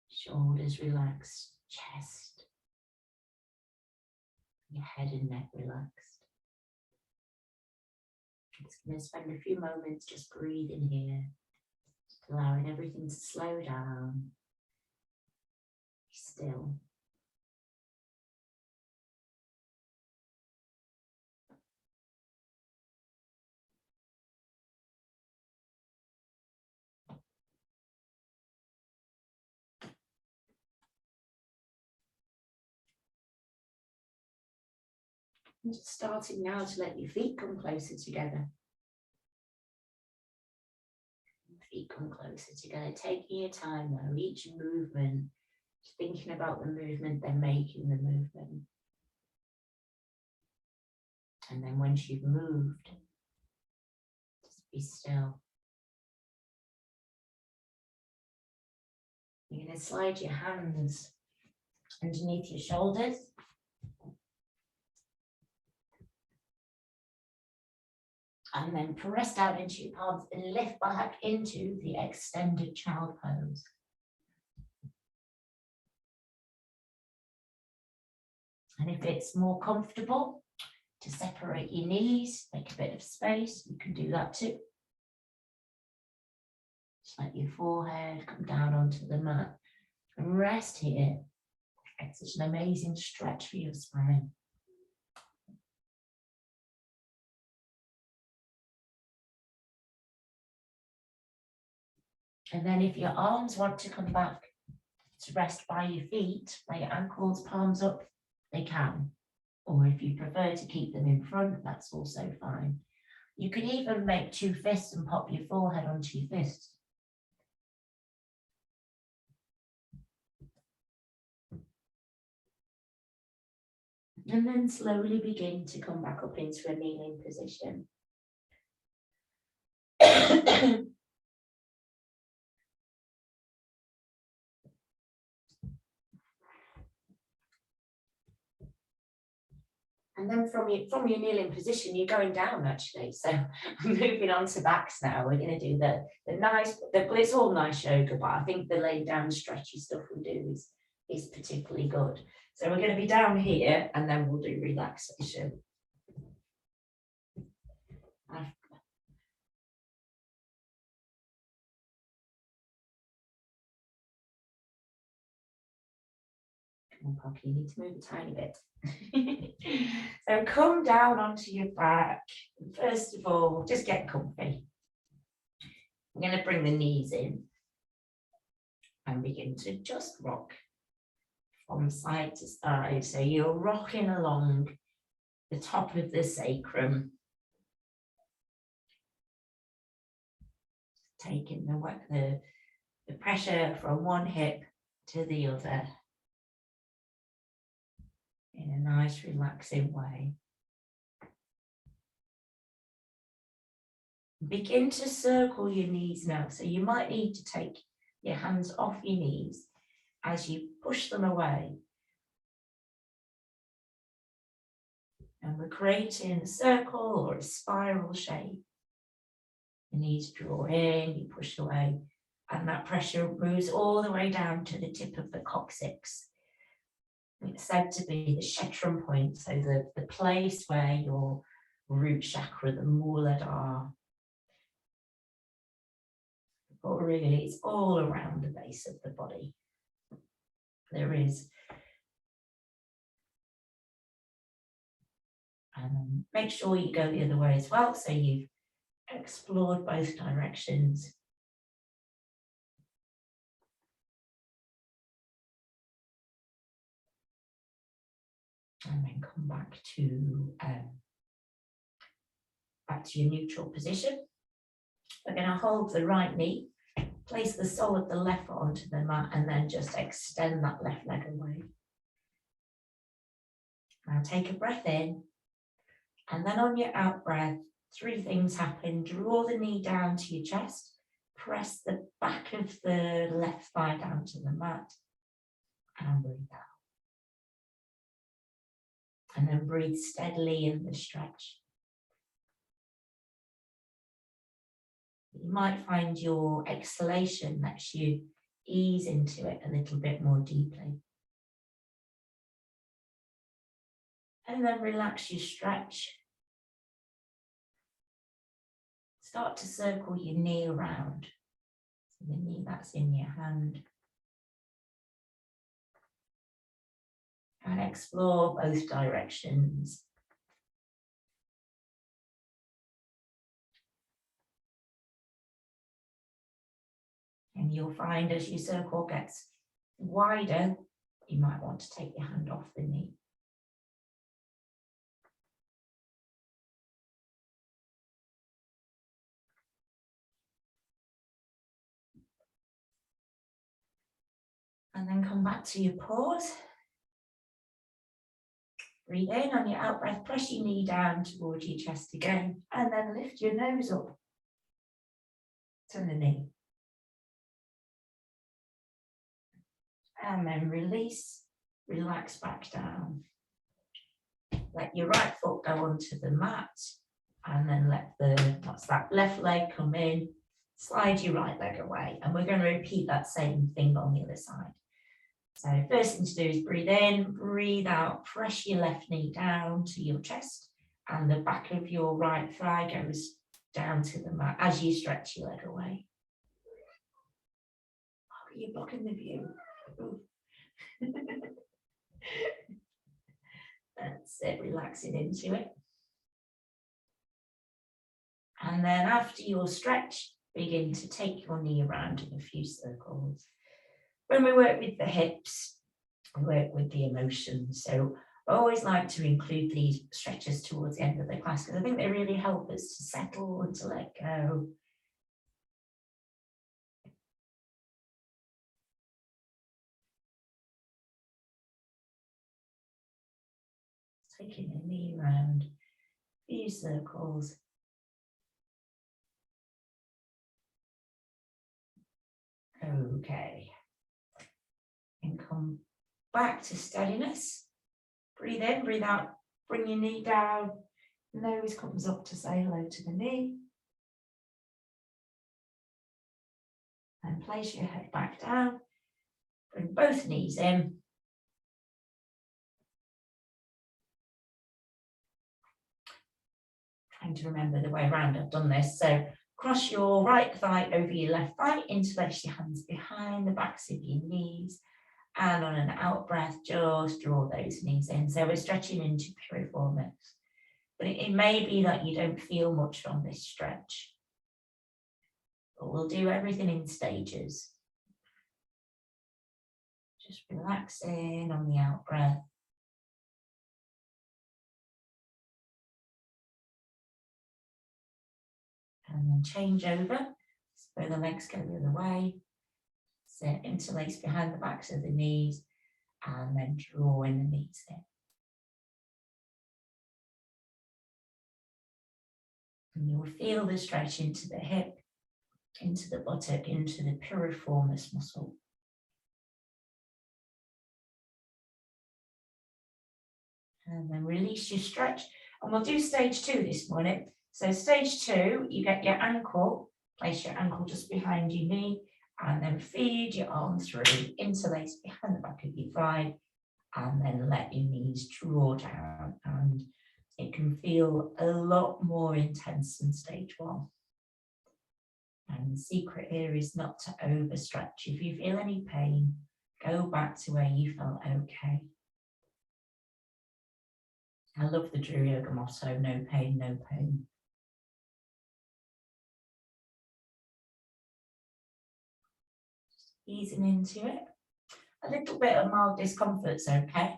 Shoulders relaxed, chest. Your head and neck relaxed. Just going to spend a few moments just breathing here. Just allowing everything to slow down. Be still. And just starting now to let your feet come closer together. Feet come closer together, taking your time though, each movement, thinking about the movement, then making the movement. And then once you've moved, just be still. You're going to slide your hands underneath your shoulders. And then press down into your palms and lift back into the extended child pose. And if it's more comfortable to separate your knees, make a bit of space, you can do that too. Just let your forehead come down onto the mat and rest here. It's such an amazing stretch for your spine. And then if your arms want to come back to rest by your feet, by your ankles, palms up, they can. Or if you prefer to keep them in front, that's also fine. You can even make two fists and pop your forehead onto your fists. And then slowly begin to come back up into a kneeling position. And then from your kneeling position, you're going down actually. So I'm moving on to backs now. We're going to do the it's all nice yoga, but I think the laying down stretchy stuff we do is particularly good. So we're going to be down here and then we'll do relaxation. Come on, Poppy, you need to move a tiny bit. So come down onto your back. First of all, just get comfy. I'm going to bring the knees in and begin to just rock from side to side. So you're rocking along the top of the sacrum, taking the pressure from one hip to the other in a nice relaxing way. Begin to circle your knees now. So you might need to take your hands off your knees as you push them away. And we're creating a circle or a spiral shape. The knees draw in, you push away, and that pressure moves all the way down to the tip of the coccyx. It's said to be the Shetram point, so the place where your root chakra, the Mooladhara. But really, it's all around the base of the body. There is. Make sure you go the other way as well, so you've explored both directions. And then come back to your neutral position. We're going to hold the right knee, place the sole of the left foot onto the mat, and then just extend that left leg away. Now take a breath in, and then on your out breath, 3 things happen. Draw the knee down to your chest, press the back of the left thigh down to the mat, and breathe out. And then breathe steadily in the stretch. You might find your exhalation lets you ease into it a little bit more deeply. And then relax your stretch. Start to circle your knee around. So the knee that's in your hand. And explore both directions. And you'll find as your circle gets wider, you might want to take your hand off the knee. And then come back to your pause. Breathe in on your out breath, press your knee down towards your chest again, and then lift your nose up to the knee. And then release, relax back down. Let your right foot go onto the mat, and then let that left leg come in, slide your right leg away. And we're going to repeat that same thing on the other side. So first thing to do is breathe in, breathe out, press your left knee down to your chest, and the back of your right thigh goes down to the mat as you stretch your leg away. Oh, you're blocking the view. That's it, relaxing into it. And then after your stretch, begin to take your knee around in a few circles. When we work with the hips, we work with the emotions. So I always like to include these stretches towards the end of the class because I think they really help us to settle and to let go. Taking your knee around, a few circles. Okay. And come back to steadiness. Breathe in, breathe out, bring your knee down. Nose comes up to say hello to the knee. And place your head back down. Bring both knees in. Trying to remember the way around I've done this. So cross your right thigh over your left thigh, interlace your hands behind the backs of your knees, And on an out breath, just draw those knees in. So we're stretching into piriformis. But it may be that you don't feel much from this stretch. But we'll do everything in stages. Just relaxing on the out breath. And then change over. So the legs go the other way. So interlace behind the backs of the knees. And then draw in the knees in. And you'll feel the stretch into the hip, into the buttock, into the piriformis muscle. And then release your stretch. And we'll do stage 2 this morning. So stage 2, you get your ankle, place your ankle just behind your knee, and then feed your arm through, interlace behind the back of your thigh, and then let your knees draw down. And it can feel a lot more intense than stage 1. And the secret here is not to overstretch. If you feel any pain, go back to where you felt okay. I love the Drew Yoga motto, no pain, no pain. Just easing into it. A little bit of mild discomfort's okay,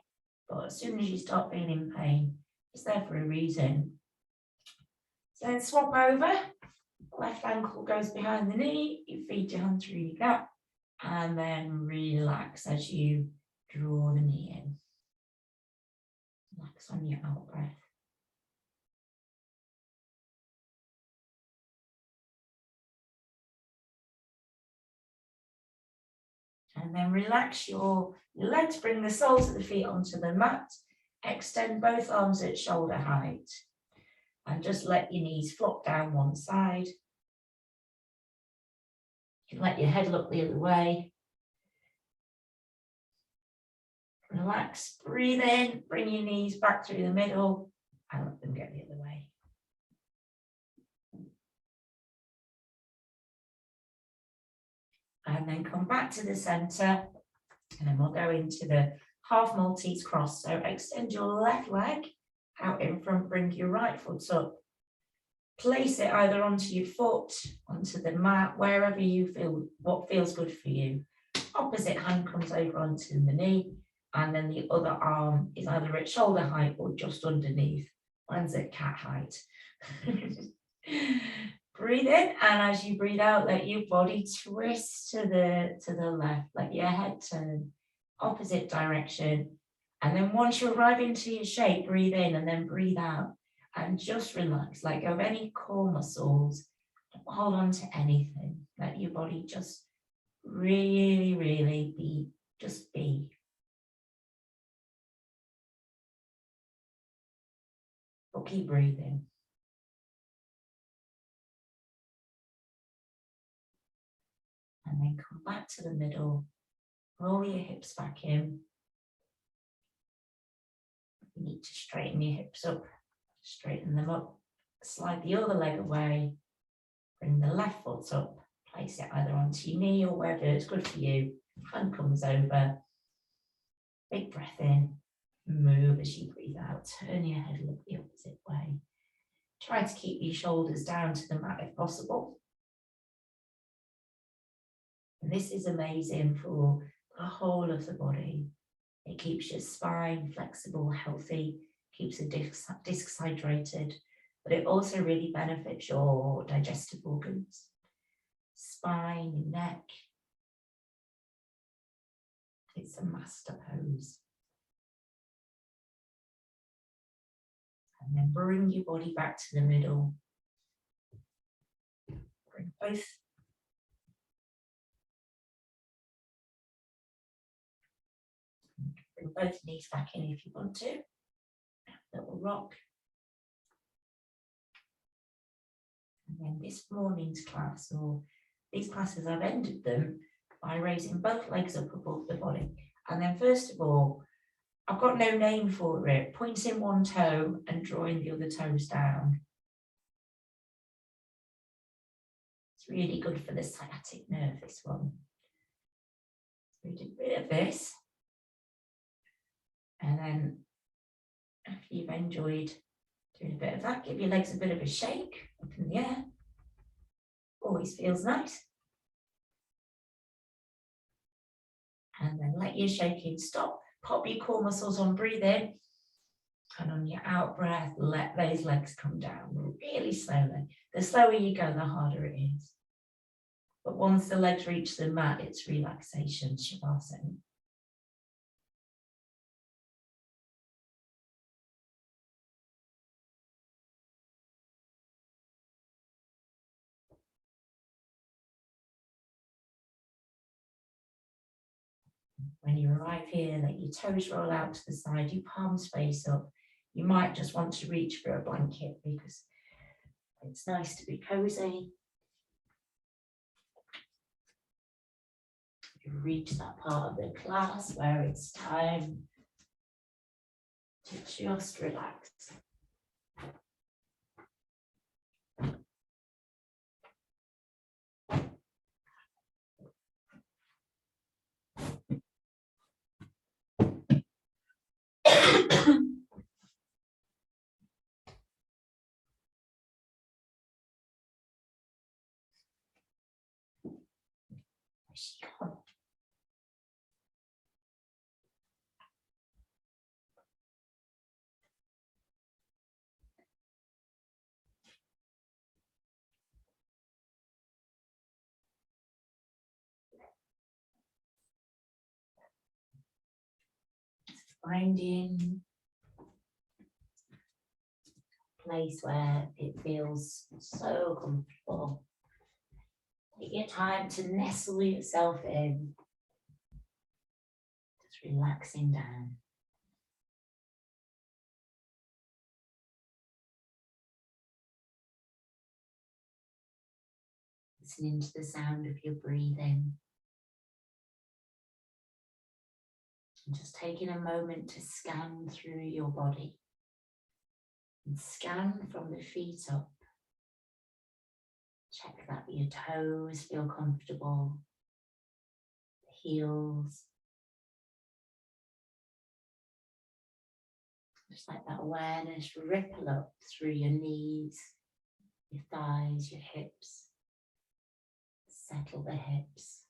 but as soon as you start feeling pain, it's there for a reason. So then swap over. Left ankle goes behind the knee, you feed your hand through your gap, and then relax as you draw the knee in. Relax on your out breath. And then relax your legs, bring the soles of the feet onto the mat, extend both arms at shoulder height, and just let your knees flop down one side. You can let your head look the other way. Relax, breathe in, bring your knees back through the middle, and let them go the other way. And then come back to the center, and then we'll go into the half Maltese cross. So extend your left leg out in front, bring your right foot up. Place it either onto your foot, onto the mat, wherever you feel, what feels good for you. Opposite hand comes over onto the knee, and then the other arm is either at shoulder height or just underneath. Mine's at cat height. Breathe in, and as you breathe out, let your body twist to the left, let your head turn opposite direction. And then once you arrive into your shape, breathe in and then breathe out. And just relax, let go of any core muscles. Don't hold on to anything. Let your body just really, really be, just be. But keep breathing. And then come back to the middle. Roll your hips back in. You need to straighten your hips up. Straighten them up. Slide the other leg away. Bring the left foot up. Place it either onto your knee or wherever it's good for you. Hand comes over. Big breath in. Move as you breathe out. Turn your head, look the opposite way. Try to keep your shoulders down to the mat if possible. And this is amazing for the whole of the body. It keeps your spine flexible, healthy, keeps the discs hydrated, but it also really benefits your digestive organs, spine, your neck. It's a master pose. And then bring your body back to the middle. Bring both. Bring both knees back in if you want to. Little rock. And then this morning's class, or these classes, I've ended them by raising both legs up above the body. And then first of all, I've got no name for it, pointing one toe and drawing the other toes down. It's really good for the sciatic nerve, this one. So we did a bit of this, And then if you've enjoyed doing a bit of that, give your legs a bit of a shake up in the air. Always feels nice. And then let your shaking stop. Pop your core muscles on, breathe in. And on your out breath, let those legs come down really slowly. The slower you go, the harder it is. But once the legs reach the mat, it's relaxation, shavasana. When you arrive here, let your toes roll out to the side, your palms face up. You might just want to reach for a blanket because it's nice to be cozy. You reach that part of the class where it's time to just relax. Finding a place where it feels so comfortable. Take your time to nestle yourself in, just relaxing down. Listening to the sound of your breathing. And just taking a moment to scan through your body. And scan from the feet up. Check that your toes feel comfortable. The heels. Just let that awareness ripple up through your knees, your thighs, your hips. Settle the hips.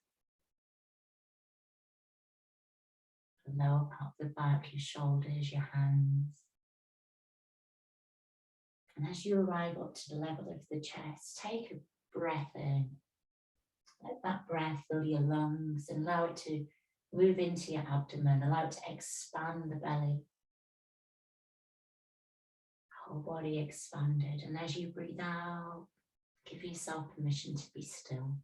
The lower part of the back, your shoulders, your hands. And as you arrive up to the level of the chest, take a breath in. Let that breath fill your lungs and allow it to move into your abdomen. Allow it to expand the belly. Whole body expanded. And as you breathe out, give yourself permission to be still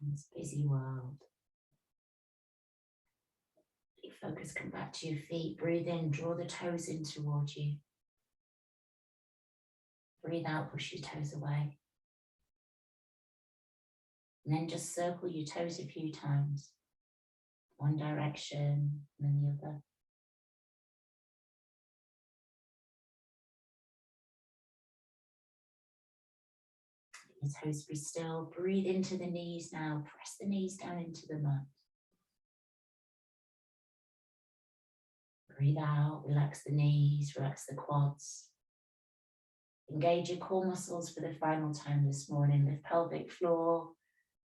in this busy world. Your focus, come back to your feet. Breathe in, draw the toes in towards you. Breathe out, push your toes away. And then just circle your toes a few times. One direction, and then the other. Your toes be still. Breathe into the knees now. Press the knees down into the mat. Breathe out, relax the knees, relax the quads. Engage your core muscles for the final time this morning. The pelvic floor,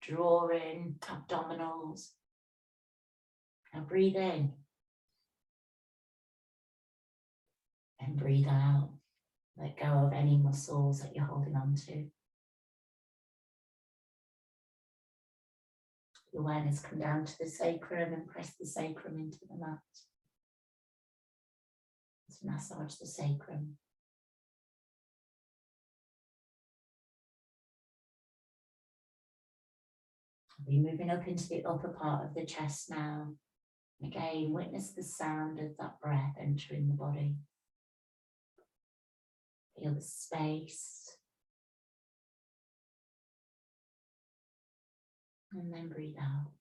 draw in, abdominals. Now breathe in. And breathe out. Let go of any muscles that you're holding on to. The awareness come down to the sacrum and press the sacrum into the mat. Let's massage the sacrum. I'll be moving up into the upper part of the chest now. And again, witness the sound of that breath entering the body. Feel the space. And then breathe out.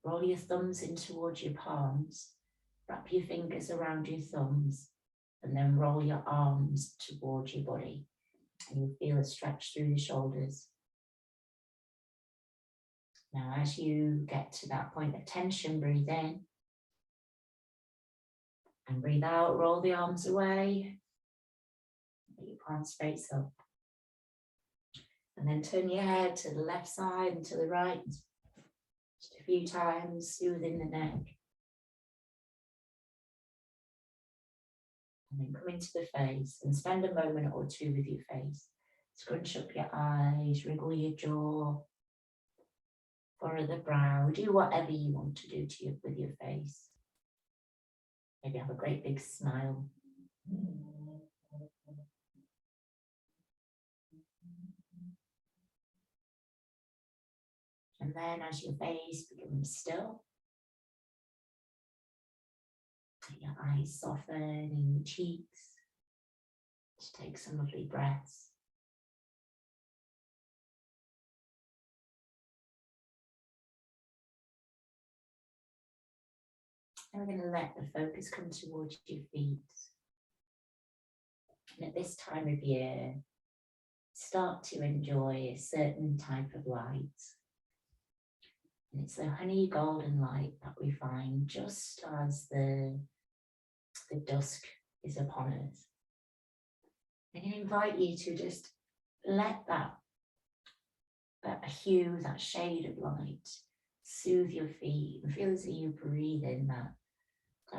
Roll your thumbs in towards your palms. Wrap your fingers around your thumbs. And then roll your arms towards your body. And you'll feel a stretch through the shoulders. Now, as you get to that point of tension, breathe in and breathe out. Roll the arms away. Let your palms face up. And then turn your head to the left side and to the right. Just a few times, soothing the neck. And then come into the face and spend a moment or two with your face. Scrunch up your eyes, wriggle your jaw, furrow the brow. Do whatever you want to do to with your face. Maybe have a great big smile. And then as your face becomes still, your eyes soften in your cheeks. Just take some lovely breaths. And we're going to let the focus come towards your feet. And at this time of year, start to enjoy a certain type of light. And it's the honey golden light that we find just as the dusk is upon us. I'm going to invite you to just let that hue, that shade of light, soothe your feet and feel as though you breathe in that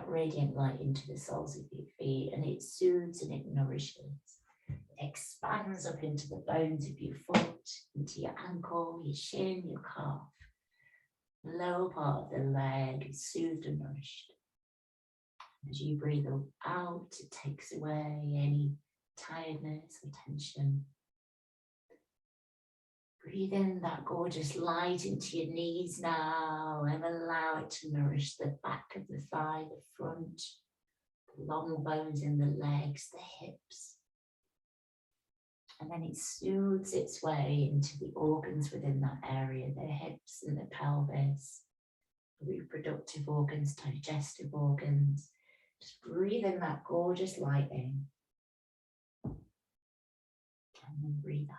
radiant light into the soles of your feet, and it soothes and it nourishes. It expands up into the bones of your foot, into your ankle, your shin, your calf. The lower part of the leg is soothed and nourished. As you breathe out, it takes away any tiredness or tension. Breathe in that gorgeous light into your knees now and allow it to nourish the back of the thigh, the front, the long bones in the legs, the hips. And then it soothes its way into the organs within that area, the hips and the pelvis, reproductive organs, digestive organs. Just breathe in that gorgeous light in. And then breathe out.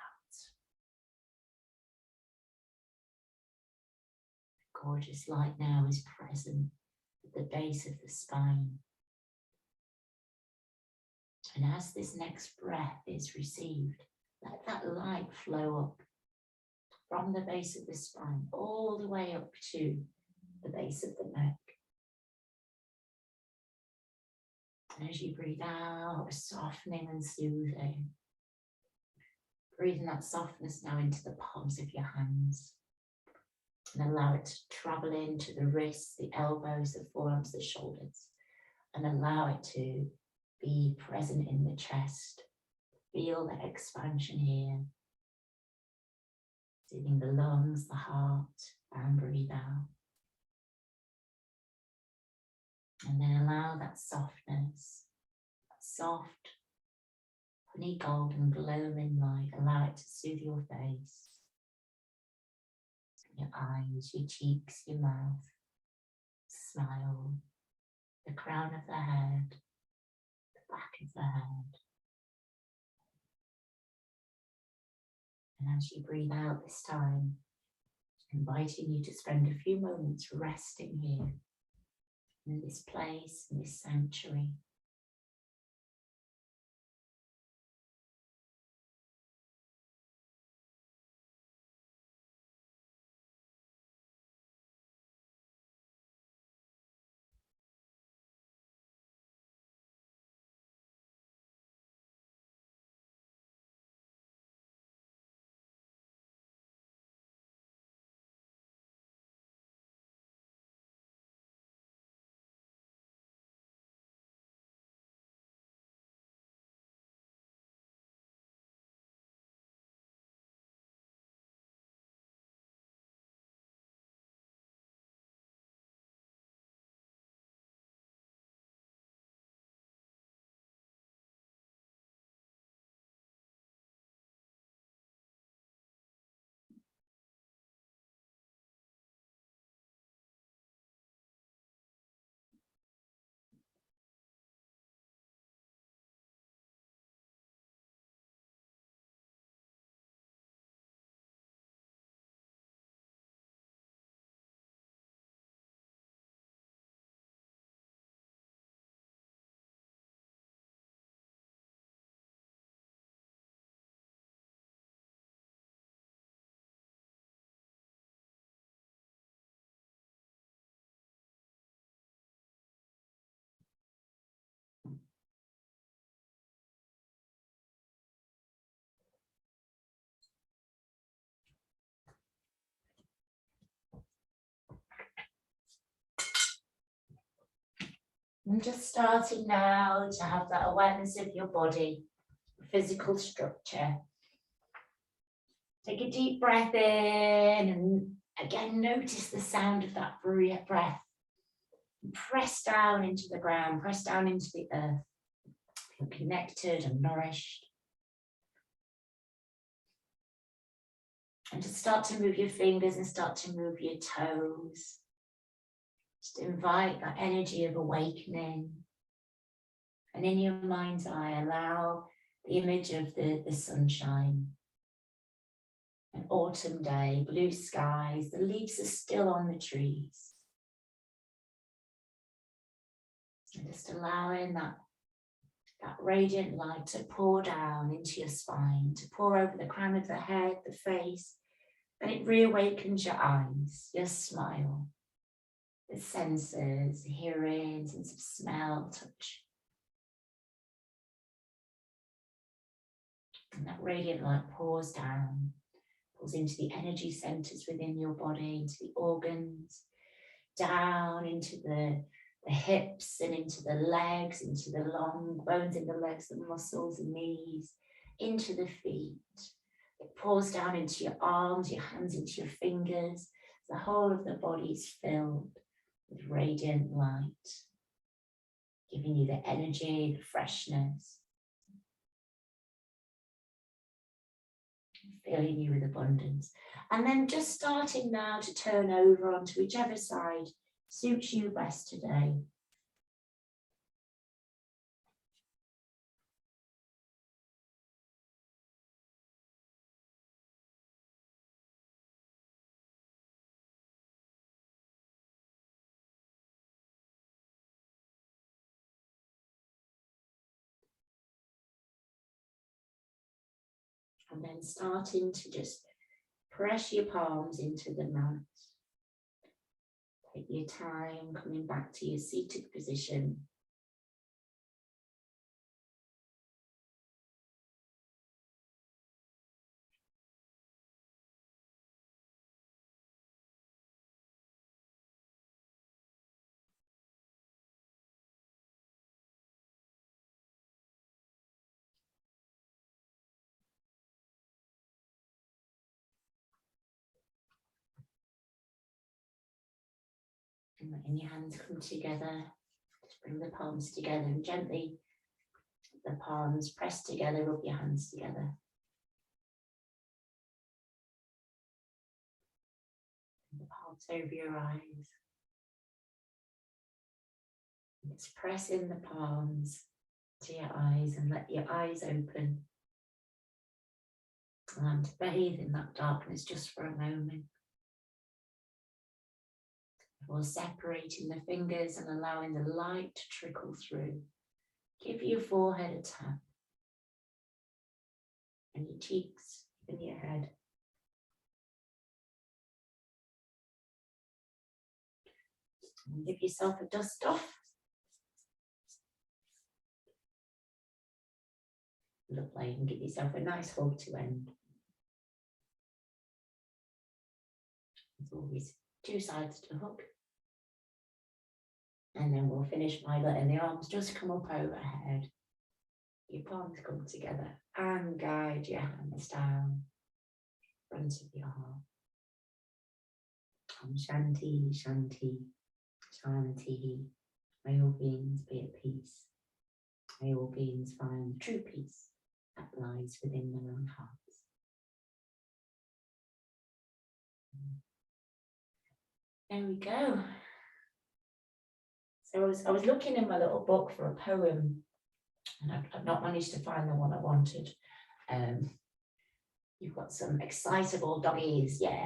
Gorgeous light now is present at the base of the spine. And as this next breath is received, let that light flow up from the base of the spine all the way up to the base of the neck. And as you breathe out, softening and soothing, breathing that softness now into the palms of your hands. And allow it to travel into the wrists, the elbows, the forearms, the shoulders. And allow it to be present in the chest. Feel the expansion here. Soothing the lungs, the heart, and breathe out. And then allow that softness, that soft, honey golden glowing light, allow it to soothe your face. Your eyes, your cheeks, your mouth, smile, the crown of the head, the back of the head. And as you breathe out this time, inviting you to spend a few moments resting here, in this place, in this sanctuary. And just starting now to have that awareness of your body, physical structure. Take a deep breath in and again notice the sound of that breath. Press down into the ground, press down into the earth. Feel connected and nourished. And just start to move your fingers and start to move your toes. Just invite that energy of awakening. And in your mind's eye, allow the image of the sunshine. An autumn day, blue skies, the leaves are still on the trees. And just allowing that radiant light to pour down into your spine, to pour over the crown of the head, the face, and it reawakens your eyes, your smile, the senses, hearing, sense of smell, touch. And that radiant light pours down, pulls into the energy centers within your body, into the organs, down into the hips and into the legs, into the long bones in the legs, the muscles and knees, into the feet. It pours down into your arms, your hands, into your fingers. The whole of the body is filled with radiant light, giving you the energy, the freshness, filling you with abundance. And then just starting now to turn over onto whichever side suits you best today. And then starting to just press your palms into the mat. Take your time coming back to your seated position. And letting your hands come together. Just bring the palms together and gently the palms press together, rub your hands together. And the palms over your eyes. And just press in the palms to your eyes and let your eyes open. And bathe in that darkness just for a moment. Before separating the fingers and allowing the light to trickle through. Give your forehead a tap. And your cheeks and your head. And give yourself a dust off. Lovely, and give yourself a nice hug to end. There's always two sides to hug. And then we'll finish by letting the arms just come up overhead. Your palms come together and guide your hands down front of your heart. Om Shanti, Shanti, Shanti. May all beings be at peace. May all beings find true peace that lies within their own hearts. There we go. So I was looking in my little book for a poem, and I've not managed to find the one I wanted. You've got some excitable doggies, yeah.